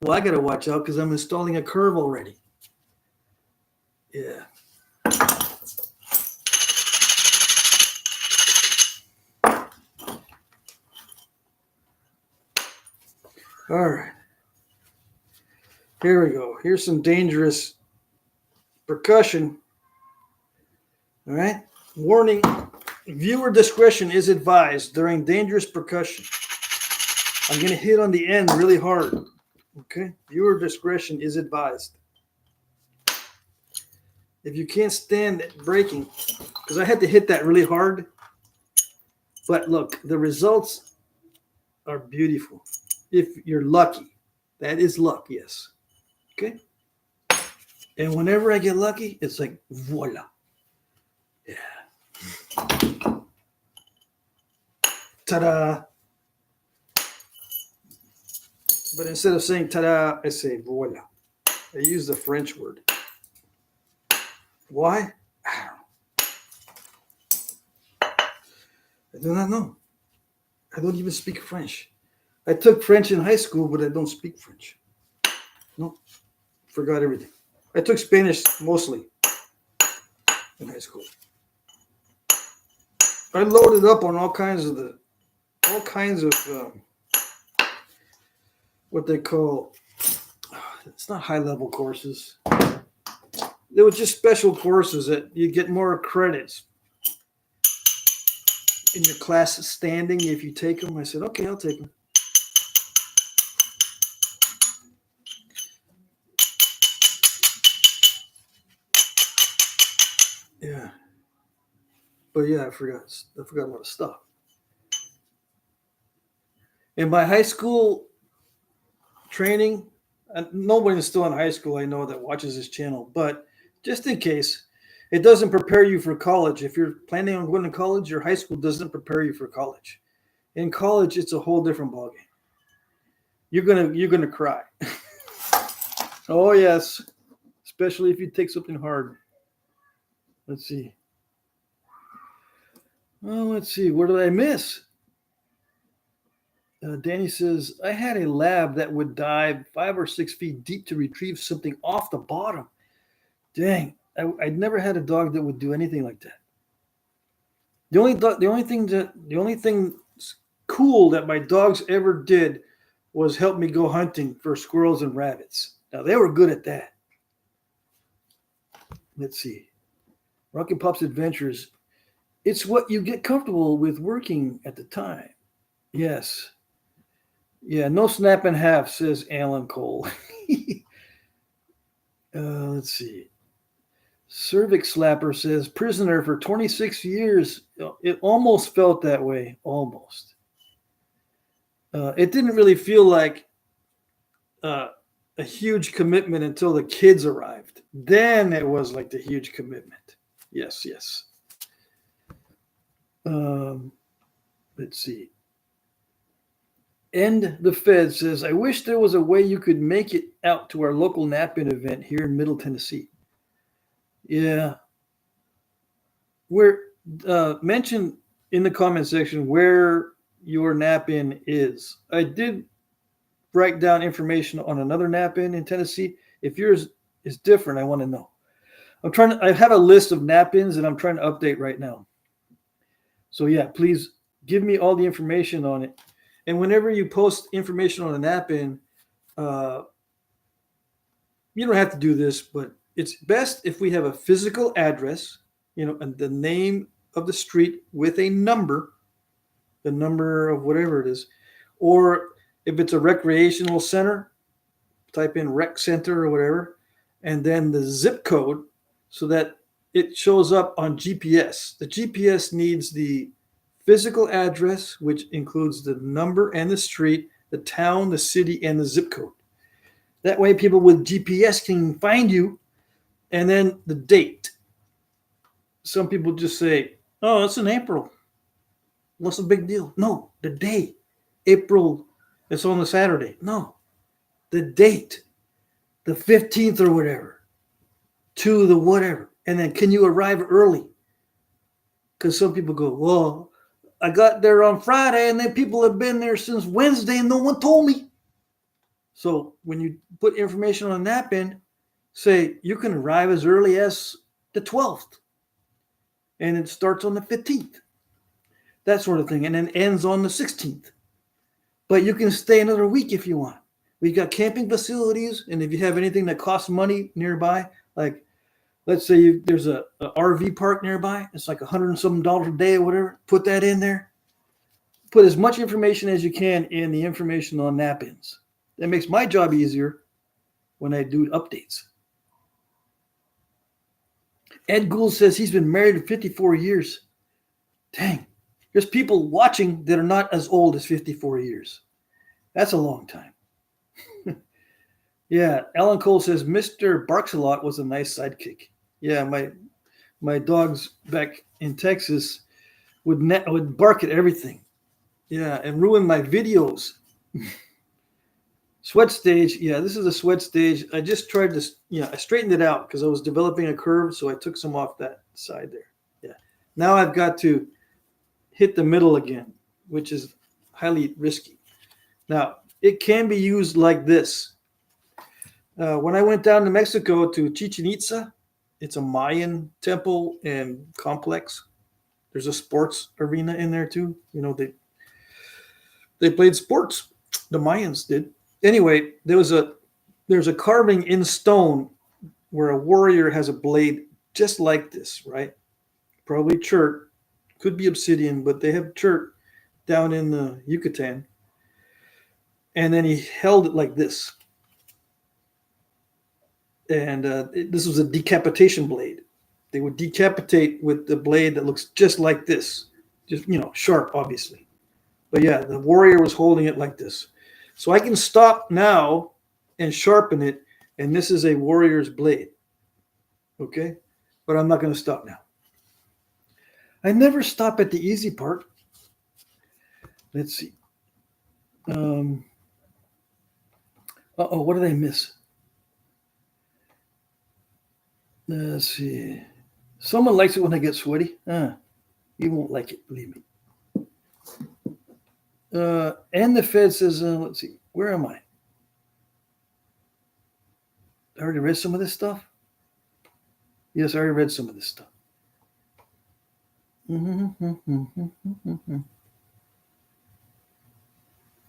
I got to watch out because I'm installing a curve already. Yeah. All right. Here we go. Here's some dangerous percussion. All right. Warning, viewer discretion is advised during dangerous percussion. I'm going to hit on the end really hard. Okay. Viewer discretion is advised. If you can't stand it breaking, because I had to hit that really hard. But look, the results are beautiful. If you're lucky, that is luck, yes. Okay. And whenever I get lucky, it's like voila. Yeah. Ta-da. But instead of saying ta-da, I say voila. I use the French word. Why? I do not know. I don't even speak French. I took French in high school, but I don't speak French. No, forgot everything. I took Spanish mostly in high school. I loaded up on all kinds of what they call, it's not high level courses. They were just special courses that you get more credits in your class standing if you take them. I said, okay, I'll take them. Yeah. But yeah, I forgot a lot of stuff. In my high school training, and nobody's still in high school I know that watches this channel, but just in case, it doesn't prepare you for college. If you're planning on going to college, your high school doesn't prepare you for college. In college, it's a whole different ballgame. You're gonna cry. Oh yes, especially if you take something hard. Let's see. Well, let's see. What did I miss? Danny says, I had a lab that would dive 5 or 6 feet deep to retrieve something off the bottom. Dang, I'd never had a dog that would do anything like that. The only thing cool that my dogs ever did was help me go hunting for squirrels and rabbits. Now, they were good at that. Let's see. Rocky Pop's Adventures. It's what you get comfortable with working at the time. Yes. Yeah, no snap in half, says Alan Cole. Let's see. Cervix Slapper says, prisoner for 26 years. It almost felt that way. Almost. It didn't really feel like a huge commitment until the kids arrived. Then it was like the huge commitment. Yes, yes. Let's see. End the Fed says, I wish there was a way you could make it out to our local Knapping event here in Middle Tennessee. Yeah. Mention in the comment section where your Knapping is. I did write down information on another Knapping in Tennessee. If yours is different, I want to know. I have a list of Knappings and I'm trying to update right now. So yeah, please give me all the information on it. And whenever you post information on a Knapping, you don't have to do this, but it's best if we have a physical address, and the name of the street with a number, the number of whatever it is, or if it's a recreational center, type in rec center or whatever, and then the zip code so that it shows up on GPS. The GPS needs the physical address, which includes the number and the street, the town, the city, and the zip code. That way people with GPS can find you. And then the date. Some people just say, oh, it's in April. What's the big deal? No, the day. April, it's on a Saturday. No, the date. The 15th or whatever. To the whatever. And then can you arrive early? Because some people go, well, I got there on Friday and then people have been there since Wednesday and no one told me. So when you put information on Knapping, say you can arrive as early as the 12th and it starts on the 15th, that sort of thing, and then ends on the 16th. But you can stay another week if you want. We've got camping facilities, and if you have anything that costs money nearby, like let's say there's a RV park nearby, it's like $100 and something a day or whatever, put that in there. Put as much information as you can in the information on Knappings. That makes my job easier when I do updates. Ed Gould says he's been married for 54 years. Dang. There's people watching that are not as old as 54 years. That's a long time. Yeah, Alan Cole says Mr. Barks-a-Lot was a nice sidekick. Yeah, my dogs back in Texas would bark at everything. Yeah, and ruin my videos. Sweat stage. Yeah, this is a sweat stage. I just tried to, I straightened it out because I was developing a curve, so I took some off that side there. Yeah. Now I've got to hit the middle again, which is highly risky. Now, it can be used like this. When I went down to Mexico to Chichen Itza, it's a Mayan temple and complex. There's a sports arena in there too. They played sports. The Mayans did. Anyway, there's a carving in stone where a warrior has a blade just like this, right? Probably chert, could be obsidian, but they have chert down in the Yucatan. And then he held it like this. And this was a decapitation blade. They would decapitate with the blade that looks just like this, just sharp, obviously. But yeah, the warrior was holding it like this. So I can stop now and sharpen it, and this is a warrior's blade. Okay? But I'm not going to stop now. I never stop at the easy part. Let's see. What did I miss? Let's see. Someone likes it when I get sweaty. You won't like it, believe me. And the Fed says, let's see, where am I? I already read some of this stuff? Yes, I already read some of this stuff.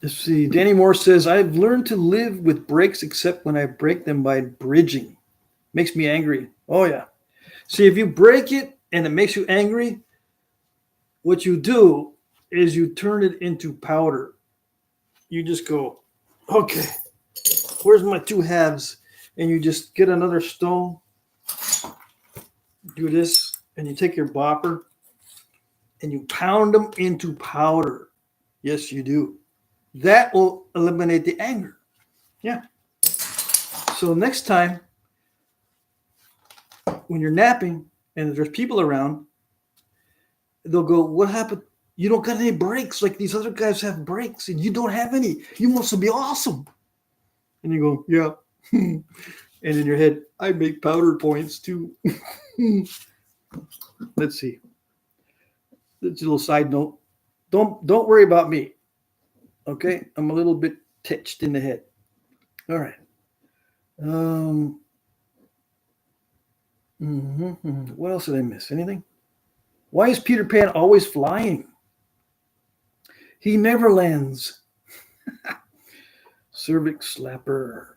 Let's see. Danny Moore says, I've learned to live with breaks except when I break them by bridging. Makes me angry. Oh, yeah. See, if you break it and it makes you angry, what you do is you turn it into powder. You just go, okay, where's my two halves? And you just get another stone, do this, and you take your bopper and you pound them into powder. Yes, you do. That will eliminate the anger. Yeah. So next time, when you're napping and there's people around, they'll go, what happened? You don't got any breaks like these other guys have breaks, and you don't have any. You must be awesome. And you go, yeah. And in your head, I make powder points too. Let's see. That's a little side note. Don't worry about me. Okay? I'm a little bit touched in the head. All right. What else did I miss? Anything? Why is Peter Pan always flying? He never lands. Cervix slapper.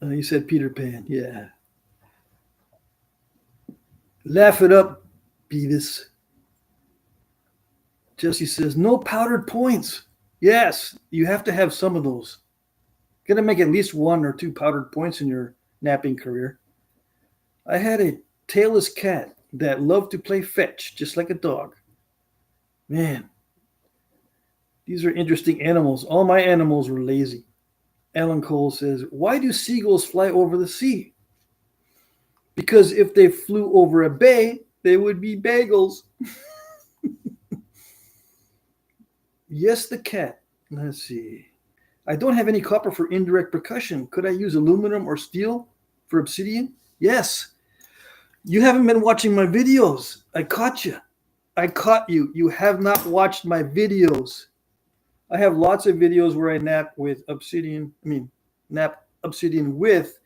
He said Peter Pan. Yeah. Laugh it up, Beavis. Jesse says, no powdered points. Yes, you have to have some of those. Got to make at least 1 or 2 powdered points in your napping career. I had a tailless cat that loved to play fetch, just like a dog. Man, these are interesting animals. All my animals were lazy. Alan Cole says, why do seagulls fly over the sea? Because if they flew over a bay, they would be bagels. Yes, the cat. Let's see. I don't have any copper for indirect percussion. Could I use aluminum or steel for obsidian? Yes. You haven't been watching my videos. I caught you. I caught you. You have not watched my videos. I have lots of videos where I nap with obsidian. Nap obsidian with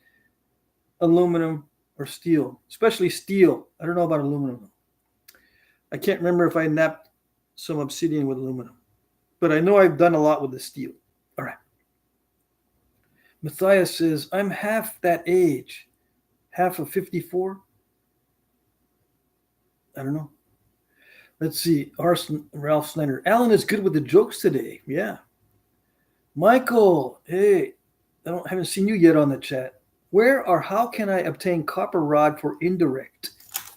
aluminum or steel, especially steel. I don't know about aluminum. I can't remember if I napped some obsidian with aluminum, but I know I've done a lot with the steel. Matthias says, I'm half that age. Half of 54? I don't know. Let's see. Ralph Snyder. Alan is good with the jokes today. Yeah. Michael, hey, haven't seen you yet on the chat. Where or how can I obtain copper rod for indirect?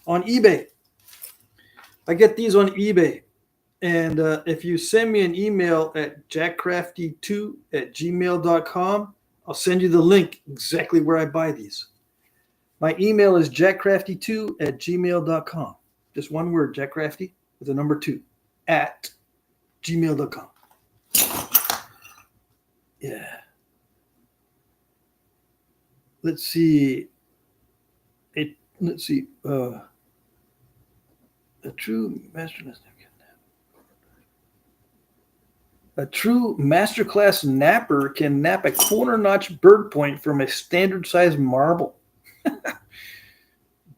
On eBay. I get these on eBay. And if you send me an email at jackcrafty2@gmail.com, I'll send you the link exactly where I buy these. My email is jackcrafty2@gmail.com. Just one word, jackcrafty with the number 2 at gmail.com. Yeah. Let's see. A true masterclass napper can nap a corner notch bird point from a standard size marble.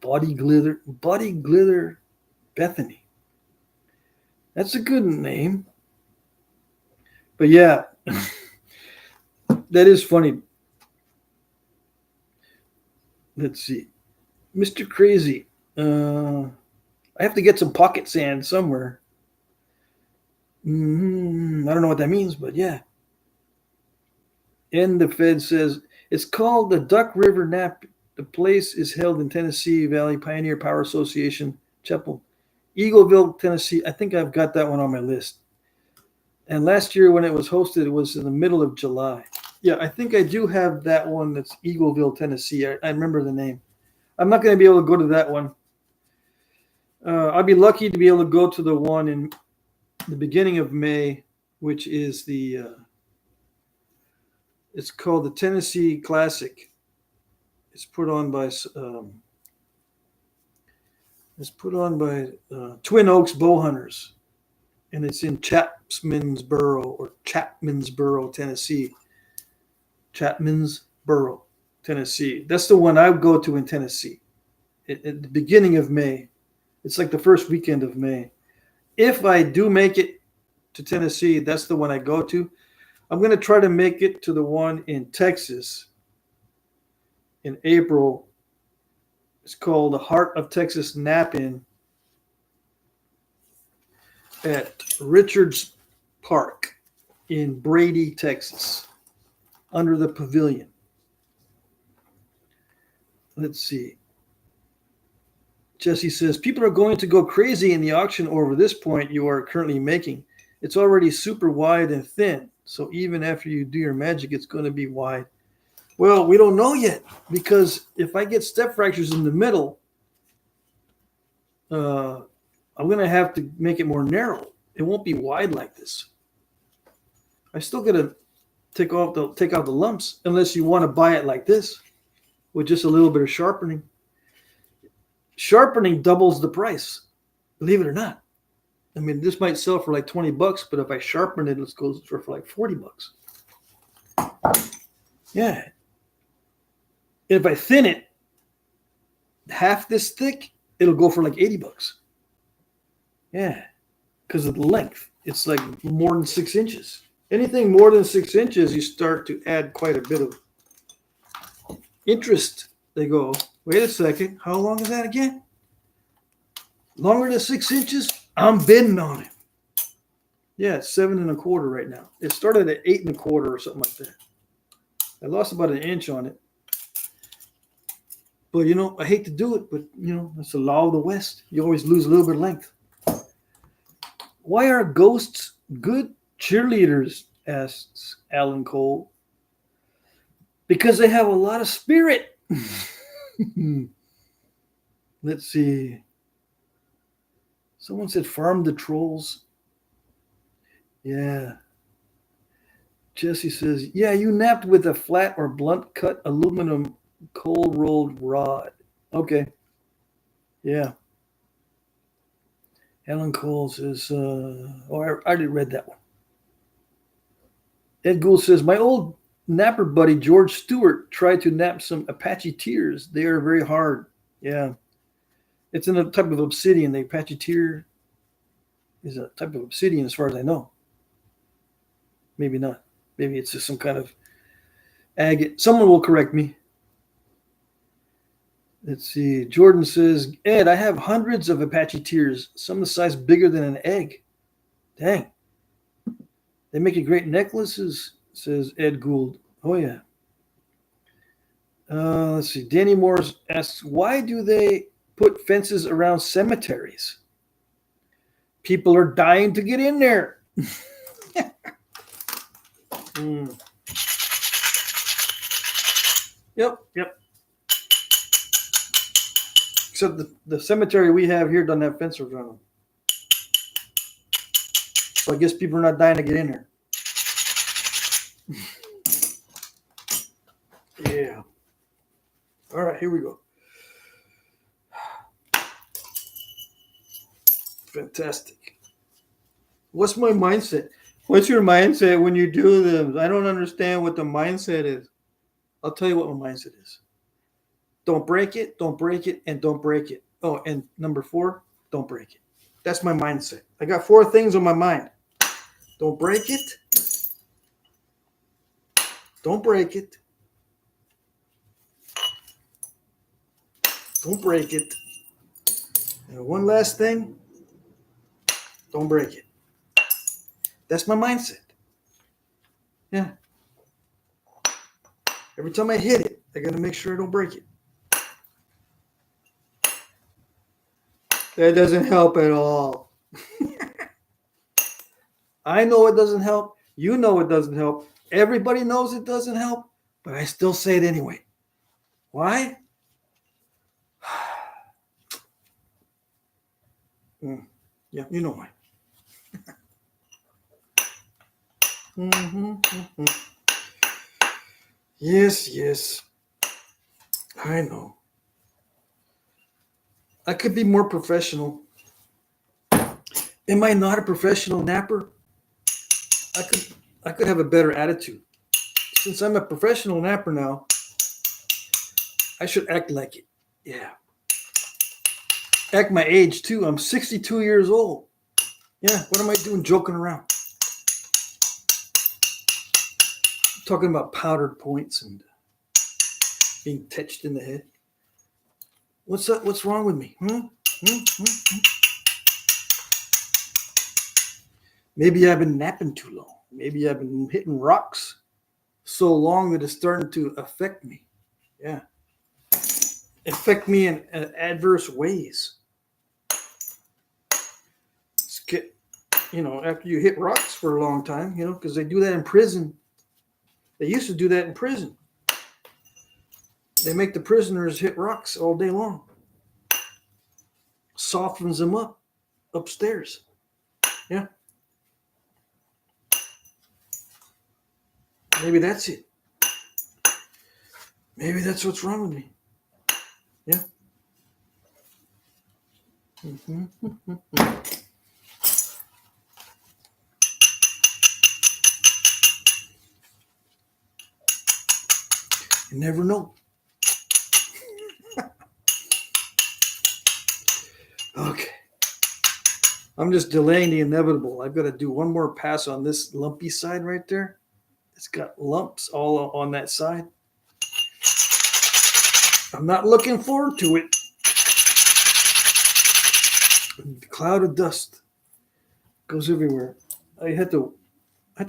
Body Glither Bethany. That's a good name. But yeah, that is funny. Let's see. Mr. Crazy. I have to get some pocket sand somewhere. I don't know what that means, but yeah. And the Fed says it's called the Duck River Nap. The place is held in Tennessee Valley Pioneer Power Association Chapel, Eagleville, Tennessee. I think I've got that one on my list. And last year when it was hosted, it was in the middle of July. Yeah, I think I do have that one. That's Eagleville, Tennessee. I remember the name. I'm not going to be able to go to that one. I'd be lucky to be able to go to the one in the beginning of May, which is it's called the Tennessee Classic. It's put on by Twin Oaks Bow Hunters, and it's in Chapmansboro, Tennessee. Chapmansboro, Tennessee. That's the one I would go to in Tennessee at the beginning of May. It's like the first weekend of May. If I do make it to Tennessee, that's the one I go to. I'm going to try to make it to the one in Texas in April. It's called the Heart of Texas Nap-In at Richards Park in Brady, Texas, under the pavilion. Let's see. Jesse says, people are going to go crazy in the auction over this point you are currently making. It's already super wide and thin. So even after you do your magic, it's going to be wide. Well, we don't know yet, because if I get step fractures in the middle, I'm going to have to make it more narrow. It won't be wide like this. I still got to take out the lumps, unless you want to buy it like this with just a little bit of sharpening. Sharpening doubles the price, believe it or not. I mean, this might sell for like $20, but if I sharpen it, it goes for like $40. Yeah. If I thin it half this thick, it'll go for like $80. Yeah, because of the length. It's like more than 6 inches. Anything more than 6 inches, you start to add quite a bit of interest. They go, wait a second, how long is that again? Longer than 6 inches? I'm bidding on it. Yeah, it's 7 1/4 right now. It started at 8 1/4 or something like that. I lost about an inch on it. But, I hate to do it, but, it's the law of the West. You always lose a little bit of length. Why are ghosts good cheerleaders, asks Alan Cole. Because they have a lot of spirit. Let's see. Someone said farm the trolls. Yeah. Jesse says, yeah, you napped with a flat or blunt cut aluminum cold rolled rod. Okay. Yeah. Alan Cole says, I already read that one. Ed Gould says, my old napper buddy George Stewart tried to nap some Apache tears. They are very hard. Yeah. It's in a type of obsidian. The Apache tear is a type of obsidian as far as I know. Maybe not. Maybe it's just some kind of agate. Someone will correct me. Let's see. Jordan says, Ed, I have hundreds of Apache tears, some the size bigger than an egg. Dang. They make great necklaces, says Ed Gould. Oh, yeah. Let's see. Danny Morris asks, why do they put fences around cemeteries? People are dying to get in there. Yep. Except the cemetery we have here doesn't have fences around them. So I guess people are not dying to get in there. Yeah. All right, here we go. Fantastic. What's my mindset? What's your mindset when you do them? I don't understand what the mindset is. I'll tell you what my mindset is. Don't break it, and don't break it. Oh, and number 4, don't break it. That's my mindset. I got 4 things on my mind. Don't break it. Don't break it. Don't break it. And one last thing. Don't break it. That's my mindset. Yeah. Every time I hit it, I got to make sure I don't break it. That doesn't help at all. I know it doesn't help. You know it doesn't help. Everybody knows it doesn't help, but I still say it anyway. Why? Yeah, you know why. Yes. I know. I could be more professional. Am I not a professional napper? I could have a better attitude. Since I'm a professional napper now, I should act like it. Yeah. Act my age too. I'm 62 years old. Yeah, what am I doing joking around? Talking about powdered points and being touched in the head. What's up? What's wrong with me? Maybe I've been napping too long. Maybe I've been hitting rocks so long that it's starting to affect me. Yeah. Affect me in adverse ways. Get, after you hit rocks for a long time, because they do that in prison. They used to do that in prison. They make the prisoners hit rocks all day long. Softens them up upstairs. Yeah. Maybe that's it. Maybe that's what's wrong with me. Yeah. You never know. Okay. I'm just delaying the inevitable. I've got to do one more pass on this lumpy side right there. It's got lumps all on that side. I'm not looking forward to it. The cloud of dust goes everywhere. I had to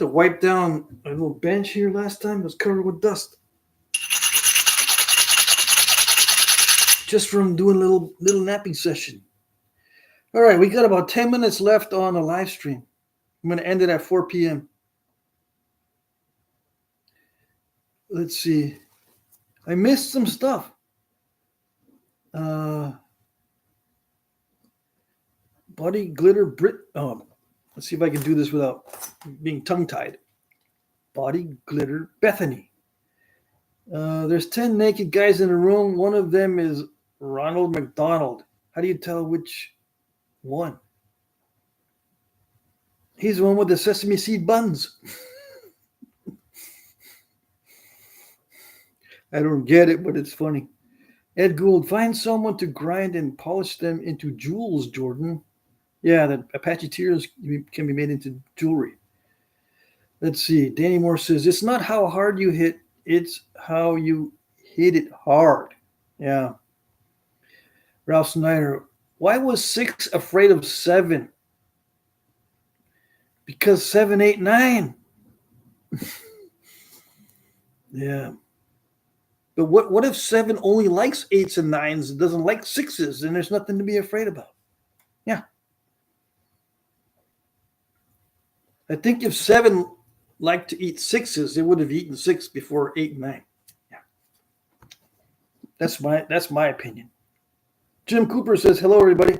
wipe down a little bench here last time. It was covered with dust. Just from doing a little napping session. All right, we got about 10 minutes left on the live stream. I'm going to end it at 4 p.m. Let's see. I missed some stuff. Body glitter Brit. Oh, let's see if I can do this without being tongue-tied. Body glitter Bethany. There's 10 naked guys in a room. One of them is Ronald McDonald. How do you tell which one? He's the one with the sesame seed buns. I don't get it, but it's funny. Ed Gould, find someone to grind and polish them into jewels, Jordan. Yeah, the Apache tears can be made into jewelry. Let's see. Danny Moore says, it's not how hard you hit, It's how you hit it hard. Yeah. Ralph Snyder, why was 6 afraid of 7? Because 7, 8, 9. Yeah. But what if 7 only likes 8s and 9s and doesn't like 6s, and there's nothing to be afraid about? Yeah. I think if 7 liked to eat 6s, it would have eaten 6 before 8 and 9. Yeah. That's my opinion. Jim Cooper says, hello, everybody.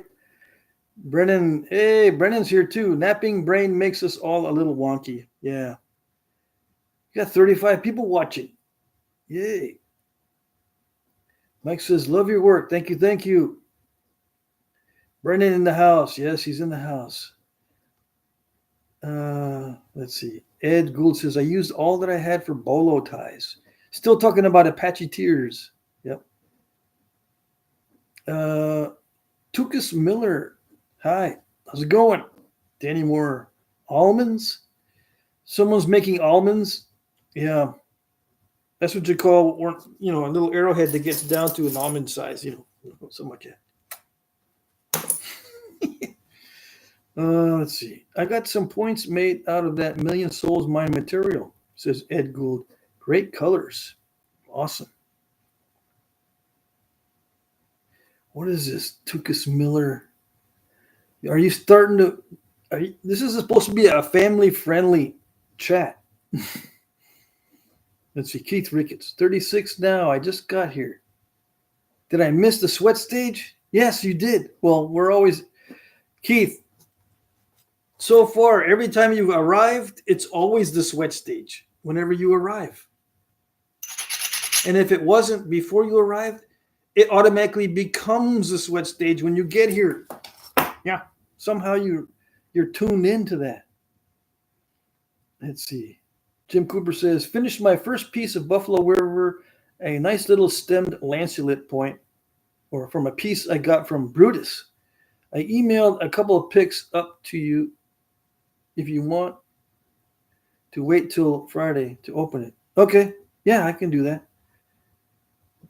Brennan, hey, Brennan's here too. Napping brain makes us all a little wonky. Yeah. You got 35 people watching. Yay. Mike says, love your work. Thank you. Thank you. Brennan in the house. Yes, he's in the house. Let's see. Ed Gould says, I used all that I had for bolo ties. Still talking about Apache tears. Yep. Tukas Miller. Hi. How's it going? Danny Moore. Almonds? Someone's making almonds? Yeah. That's what you call, a little arrowhead that gets down to an almond size, something like that. Let's see. I got some points made out of that Million Souls Mine material, says Ed Gould. Great colors. Awesome. What is this? Tukas Miller. Are you starting to... this is supposed to be a family-friendly chat. Let's see. Keith Ricketts. 36 now. I just got here. Did I miss the sweat stage? Yes, you did. Well, we're always... Keith, so far, every time you've arrived, it's always the sweat stage whenever you arrive. And if it wasn't before you arrived, it automatically becomes the sweat stage when you get here. Yeah. Somehow you're tuned into that. Let's see. Jim Cooper says, finished my first piece of Buffalo River, a nice little stemmed lanceolate point, or from a piece I got from Brutus. I emailed a couple of pics up to you if you want to wait till Friday to open it. Okay. Yeah, I can do that.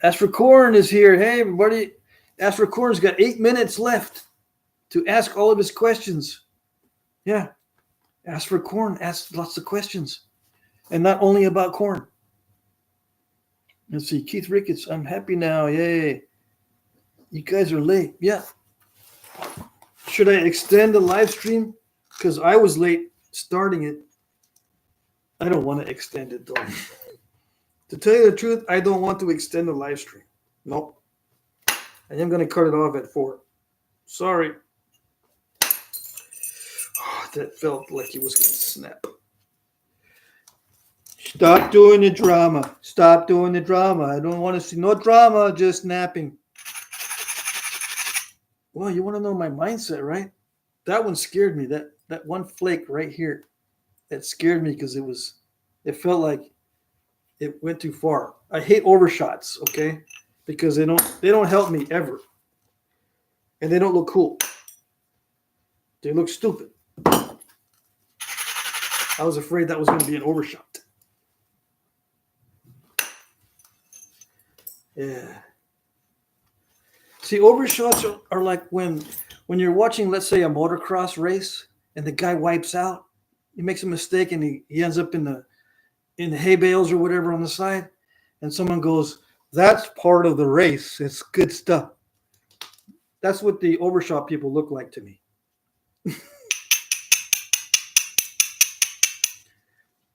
Ask for Corn is here. Hey, everybody. Ask for Corn's got 8 minutes left to ask all of his questions. Yeah. Ask for Corn. Ask lots of questions. And not only about corn. Let's see. Keith Ricketts. I'm happy now. Yay. You guys are late. Yeah. Should I extend the live stream? Because I was late starting it. I don't want to extend it, though. To tell you the truth, I don't want to extend the live stream. Nope. I am going to cut it off at 4. Sorry. Oh, that felt like it was going to snap. Stop doing the drama. Stop doing the drama. I don't want to see no drama, just napping. Well, you want to know my mindset, right? That one scared me. That one flake right here, that scared me because it felt like it went too far. I hate overshots, okay? Because they don't help me ever. And they don't look cool. They look stupid. I was afraid that was going to be an overshot. Yeah. See, overshots are like when you're watching, let's say, a motocross race and the guy wipes out. He makes a mistake and he ends up in the hay bales or whatever on the side. And someone goes, that's part of the race. It's good stuff. That's what the overshot people look like to me.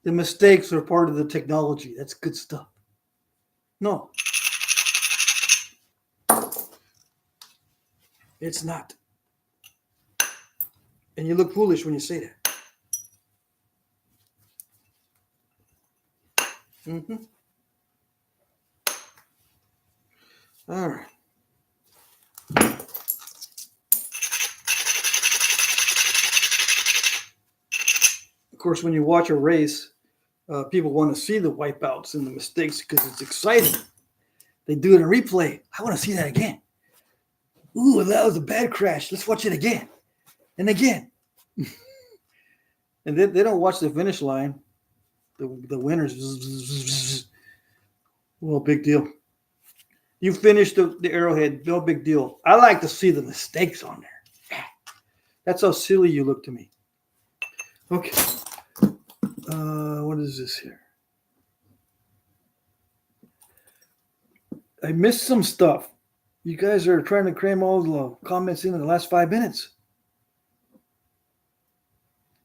The mistakes are part of the technology. That's good stuff. No. It's not. And you look foolish when you say that. Mm-hmm. All right. Of course, when you watch a race, people want to see the wipeouts and the mistakes because it's exciting. They do it in replay. I want to see that again. Ooh, that was a bad crash. Let's watch it again and again. And they don't watch the finish line. The winners. Well, big deal. You finished the arrowhead. No big deal. I like to see the mistakes on there. That's how silly you look to me. Okay. What is this here? I missed some stuff. You guys are trying to cram all the comments in the last 5 minutes.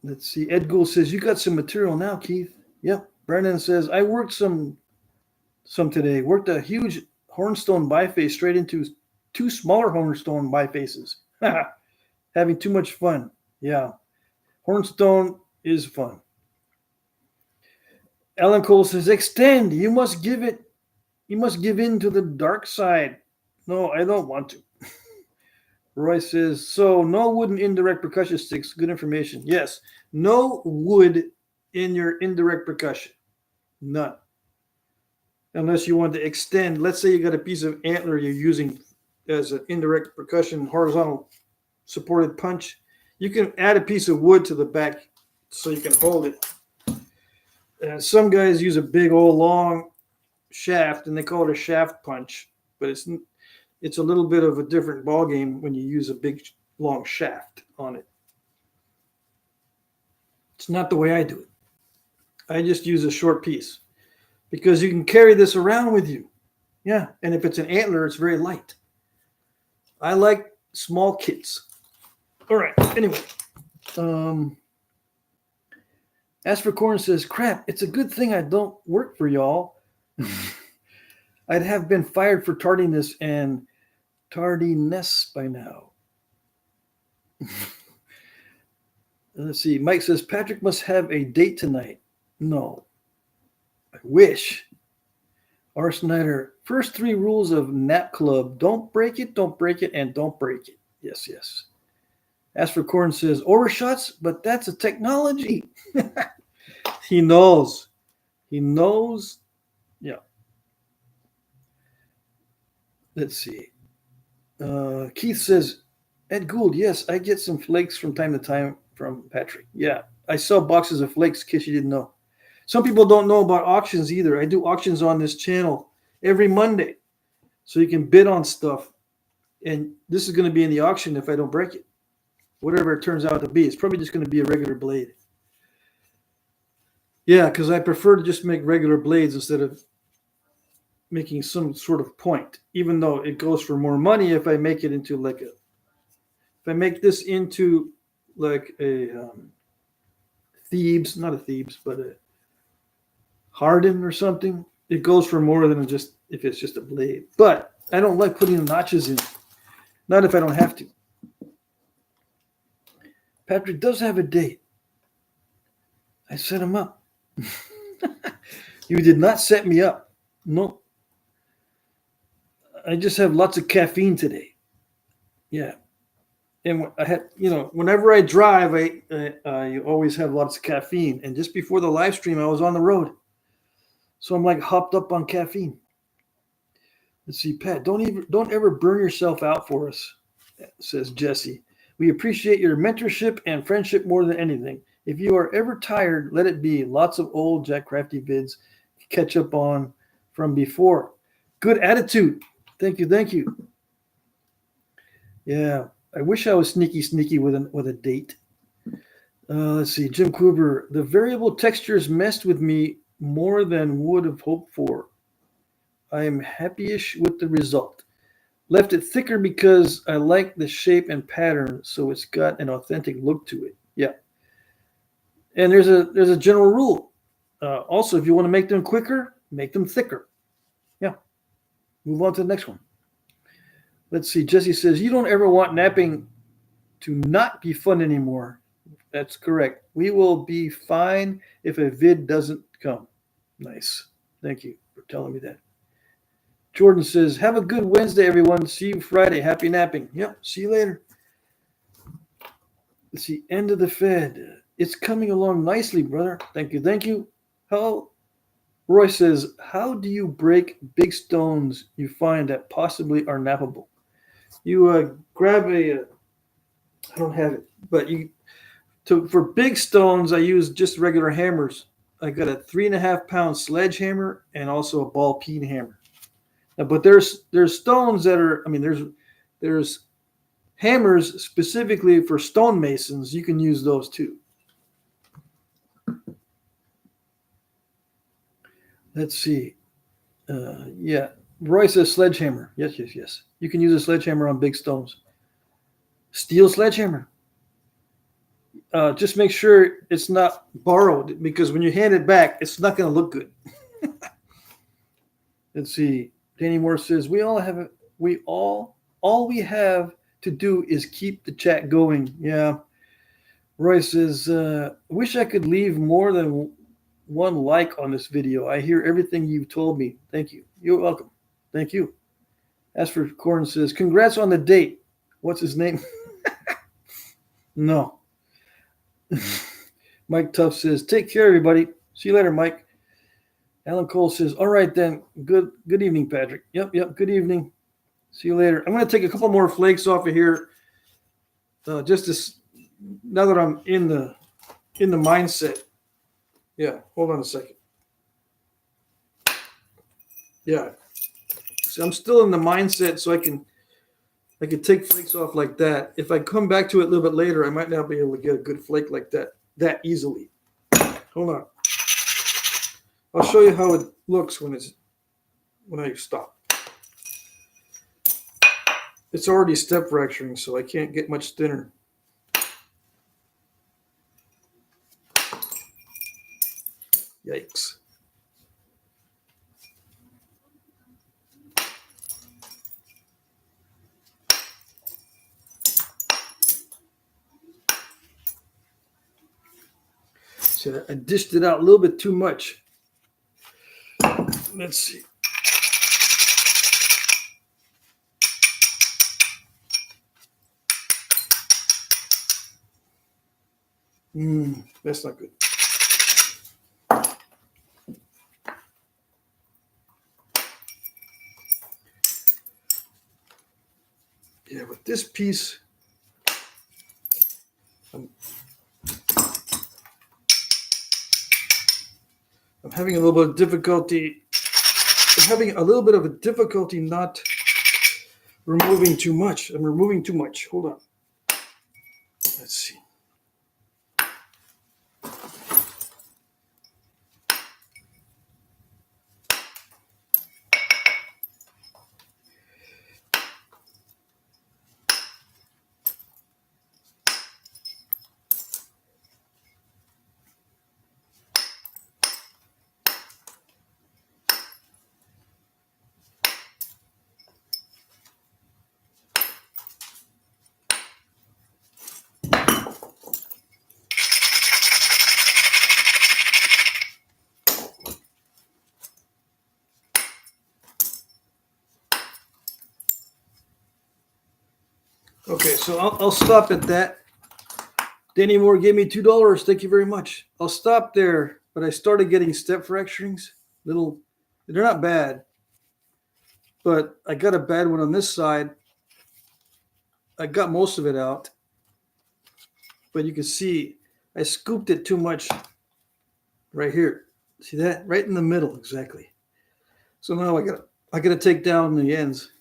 Let's see. Ed Gould says, you got some material now, Keith. Yep. Brendan says, I worked some today. Worked a huge hornstone biface straight into 2 smaller hornstone bifaces. Having too much fun. Yeah. Hornstone is fun. Alan Cole says, extend. You must give in to the dark side. No, I don't want to. Roy says, so no wooden indirect percussion sticks. Good information. Yes. No wood in your indirect percussion. None. Unless you want to extend. Let's say you got a piece of antler you're using as an indirect percussion, horizontal supported punch. You can add a piece of wood to the back so you can hold it. Some guys use a big old long shaft and they call it a shaft punch, but it's a little bit of a different ball game when you use a big long shaft on it. It's not the way I do it. I just use a short piece because you can carry this around with you. Yeah, and if it's an antler, it's very light. I like small kits. All right, anyway. As for Corn says, crap, it's a good thing I don't work for y'all. I'd have been fired for tardiness by now. Let's see. Mike says, Patrick must have a date tonight. No. I wish. R. Snyder, first 3 rules of Nap Club. Don't break it, and don't break it. Yes, yes. As for Corn says, overshots, but that's a technology. He knows. Yeah. Let's see. Keith says, Ed Gould, yes, I get some flakes from time to time from Patrick. Yeah, I sell boxes of flakes, in case you didn't know. Some people don't know about auctions either. I do auctions on this channel every Monday. So you can bid on stuff. And this is going to be in the auction if I don't break it. Whatever it turns out to be. It's probably just going to be a regular blade. Yeah, because I prefer to just make regular blades instead of making some sort of point, even though it goes for more money if I make it into if I make this into like a Thebes, not a Thebes, but a Hardin or something, it goes for more than just if it's just a blade. But I don't like putting the notches in, not if I don't have to. Patrick does have a date. I set him up. You did not set me up. No. I just have lots of caffeine today. Yeah. And I had, whenever I drive, I always have lots of caffeine. And just before the live stream, I was on the road. So I'm like hopped up on caffeine. Let's see, Pat, don't ever burn yourself out for us, says Jesse. We appreciate your mentorship and friendship more than anything. If you are ever tired, let it be. Lots of old Jack Crafty vids to catch up on from before. Good attitude. Thank you. Yeah, I wish I was sneaky with a date. Let's see, Jim Kluber. The variable textures messed with me more than would have hoped for. I am happy-ish with the result. Left it thicker because I like the shape and pattern, so it's got an authentic look to it. Yeah. And there's a general rule. Also, if you want to make them quicker, make them thicker. Yeah. Move on to the next one. Let's see. Jesse says, you don't ever want napping to not be fun anymore. That's correct. We will be fine if a vid doesn't come. Nice. Thank you for telling me that. Jordan says, have a good Wednesday, everyone. See you Friday. Happy napping. Yep. See you later. Let's see. End of the Fed. It's coming along nicely, brother. Thank you. Roy says, how do you break big stones you find that possibly are nappable? You grab I don't have it, but for big stones, I use just regular hammers. I got a 3.5 pound sledgehammer and also a ball peen hammer. Now, but there's stones that are, I mean, there's hammers specifically for stonemasons. You can use those too. Let's see. Yeah, Roy says sledgehammer. Yes, yes, yes. You can use a sledgehammer on big stones. Steel sledgehammer. Just make sure it's not borrowed, because when you hand it back, it's not going to look good. Let's see. Danny Moore says all we have to do is keep the chat going. Yeah. Roy says, wish I could leave more than one like on this video. I hear everything you've told me. Thank you. You're welcome. Thank you. As for Corn says, congrats on the date. What's his name? No. Mike Tuff says, take care, everybody. See you later, Mike. Alan Cole says, all right then. Good evening, Patrick. Yep. Good evening. See you later. I'm going to take a couple more flakes off of here. Just to, now that I'm in the mindset. Yeah, hold on a second. Yeah. So I'm still in the mindset, so I can take flakes off like that. If I come back to it a little bit later, I might not be able to get a good flake like that easily. Hold on. I'll show you how it looks when I stop. It's already step fracturing, so I can't get much thinner. Yikes. So I dished it out a little bit too much. Let's see. That's not good. Yeah, with this piece, I'm having a little bit of difficulty. I'm having a little bit of a difficulty not removing too much. I'm removing too much. Hold on. Let's see. Okay, so I'll stop at that. Danny Moore gave me $2. Thank you very much. I'll stop there, but I started getting step fracturings. They're not bad, but I got a bad one on this side. I got most of it out, but you can see I scooped it too much right here. See that? Right in the middle, exactly. So now I gotta take down the ends.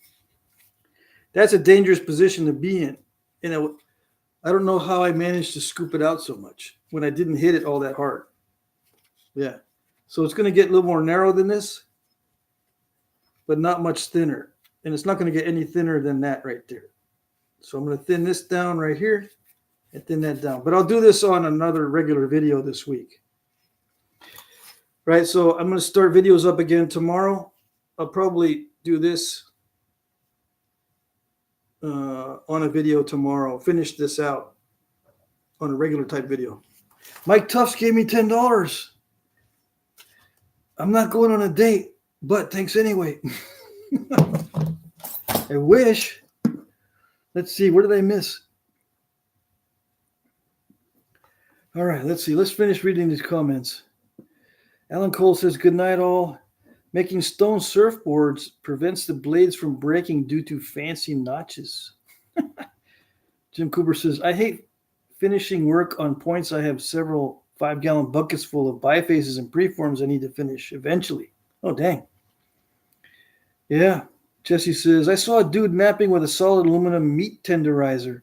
That's a dangerous position to be in. You know, I don't know how I managed to scoop it out so much when I didn't hit it all that hard. Yeah. So it's going to get a little more narrow than this, but not much thinner. And it's not going to get any thinner than that right there. So I'm going to thin this down right here and thin that down. But I'll do this on another regular video this week. Right, so I'm going to start videos up again tomorrow. I'll probably do this on a video tomorrow. Finish this out on a regular type video. Mike Tufts gave me $10. I'm not going on a date, but thanks anyway. I wish. Let's see, where did I miss? All right, let's see. Let's finish reading these comments. Alan Cole says, good night all. Making stone surfboards prevents the blades from breaking due to fancy notches. Jim Cooper says, I hate finishing work on points I have several 5-gallon buckets full of bifaces and preforms I need to finish eventually. Oh, dang. Yeah. Jesse says, I saw a dude napping with a solid aluminum meat tenderizer.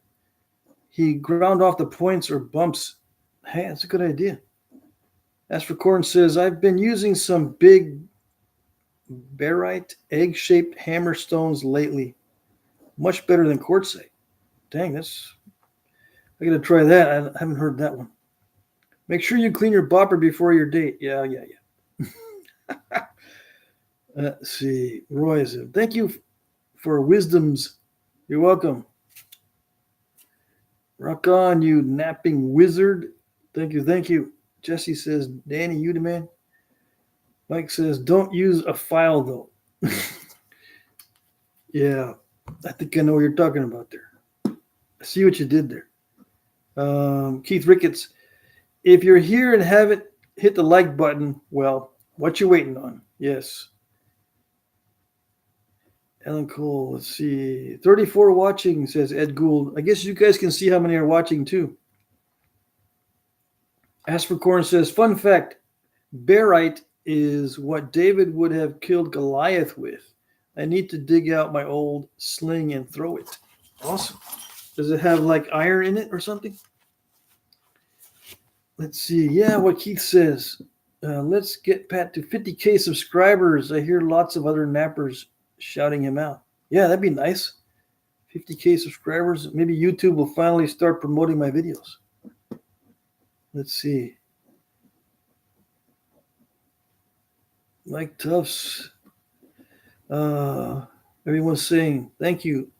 He ground off the points or bumps. Hey, that's a good idea. As for Corn says, I've been using some big barite egg-shaped hammer stones lately. Much better than quartzite. Dang, I got to try that. I haven't heard that one. Make sure you clean your bopper before your date. Yeah. Let's see. Roy says, thank you for wisdoms. You're welcome. Rock on, you napping wizard. Thank you. Jesse says, Danny, you the man. Mike says, don't use a file, though. Yeah, I think I know what you're talking about there. I see what you did there. Keith Ricketts, if you're here and haven't hit the like button, well, what you waiting on? Yes. Ellen Cole, let's see. 34 watching, says Ed Gould. I guess you guys can see how many are watching, too. Aspercorn says, fun fact, barite is what David would have killed Goliath with. I need to dig out my old sling and throw it. Awesome. Does it have like iron in it or something? Let's see. Yeah, what Keith says. Let's get Pat to 50K subscribers. I hear lots of other nappers shouting him out. Yeah, that'd be nice. 50K subscribers. Maybe YouTube will finally start promoting my videos. Let's see. Mike Tufts. Everyone's saying thank you.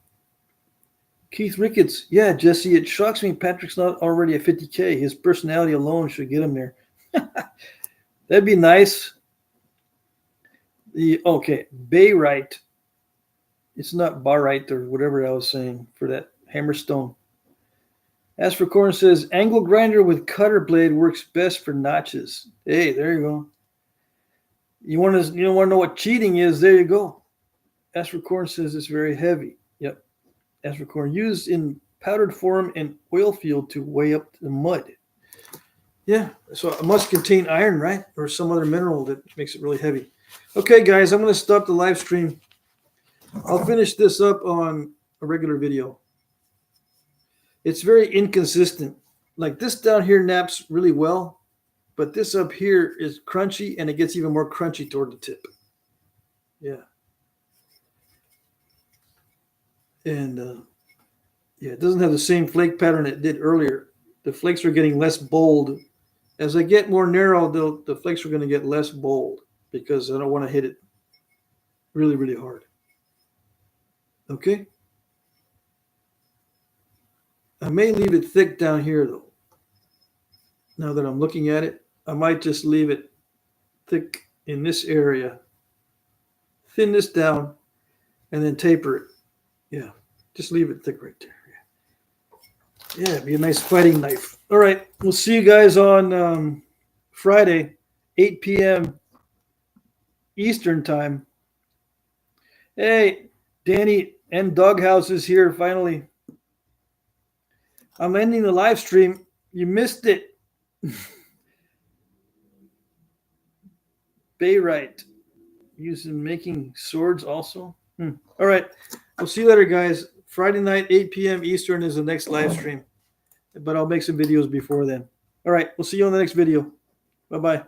Keith Ricketts. Yeah, Jesse, it shocks me Patrick's not already at 50K. His personality alone should get him there. That'd be nice. Bayrite. It's not barite or whatever I was saying for that hammerstone. As for Corn says, angle grinder with cutter blade works best for notches. Hey, there you go. You want to know what cheating is? There you go. As for Corn says it's very heavy. Yep. As for Corn, used in powdered form and oil field to weigh up the mud. Yeah, so it must contain iron, right? Or some other mineral that makes it really heavy. Okay, guys, I'm going to stop the live stream. I'll finish this up on a regular video. It's very inconsistent. Like this down here naps really well, but this up here is crunchy, and it gets even more crunchy toward the tip. Yeah. And it doesn't have the same flake pattern it did earlier. The flakes are getting less bold. As I get more narrow, the flakes are going to get less bold because I don't want to hit it really, really hard. Okay? I may leave it thick down here, though. Now that I'm looking at it, I might just leave it thick in this area. Thin this down and then taper it. Yeah, just leave it thick right there. Yeah, it'd be a nice fighting knife. All right, we'll see you guys on Friday, 8 p.m. Eastern time. Hey, Danny and Doghouse is here finally. I'm ending the live stream. You missed it. Bayrite. Used in making swords also. All right. We'll see you later, guys. Friday night, 8 p.m. Eastern is the next live stream. But I'll make some videos before then. All right. We'll see you on the next video. Bye-bye.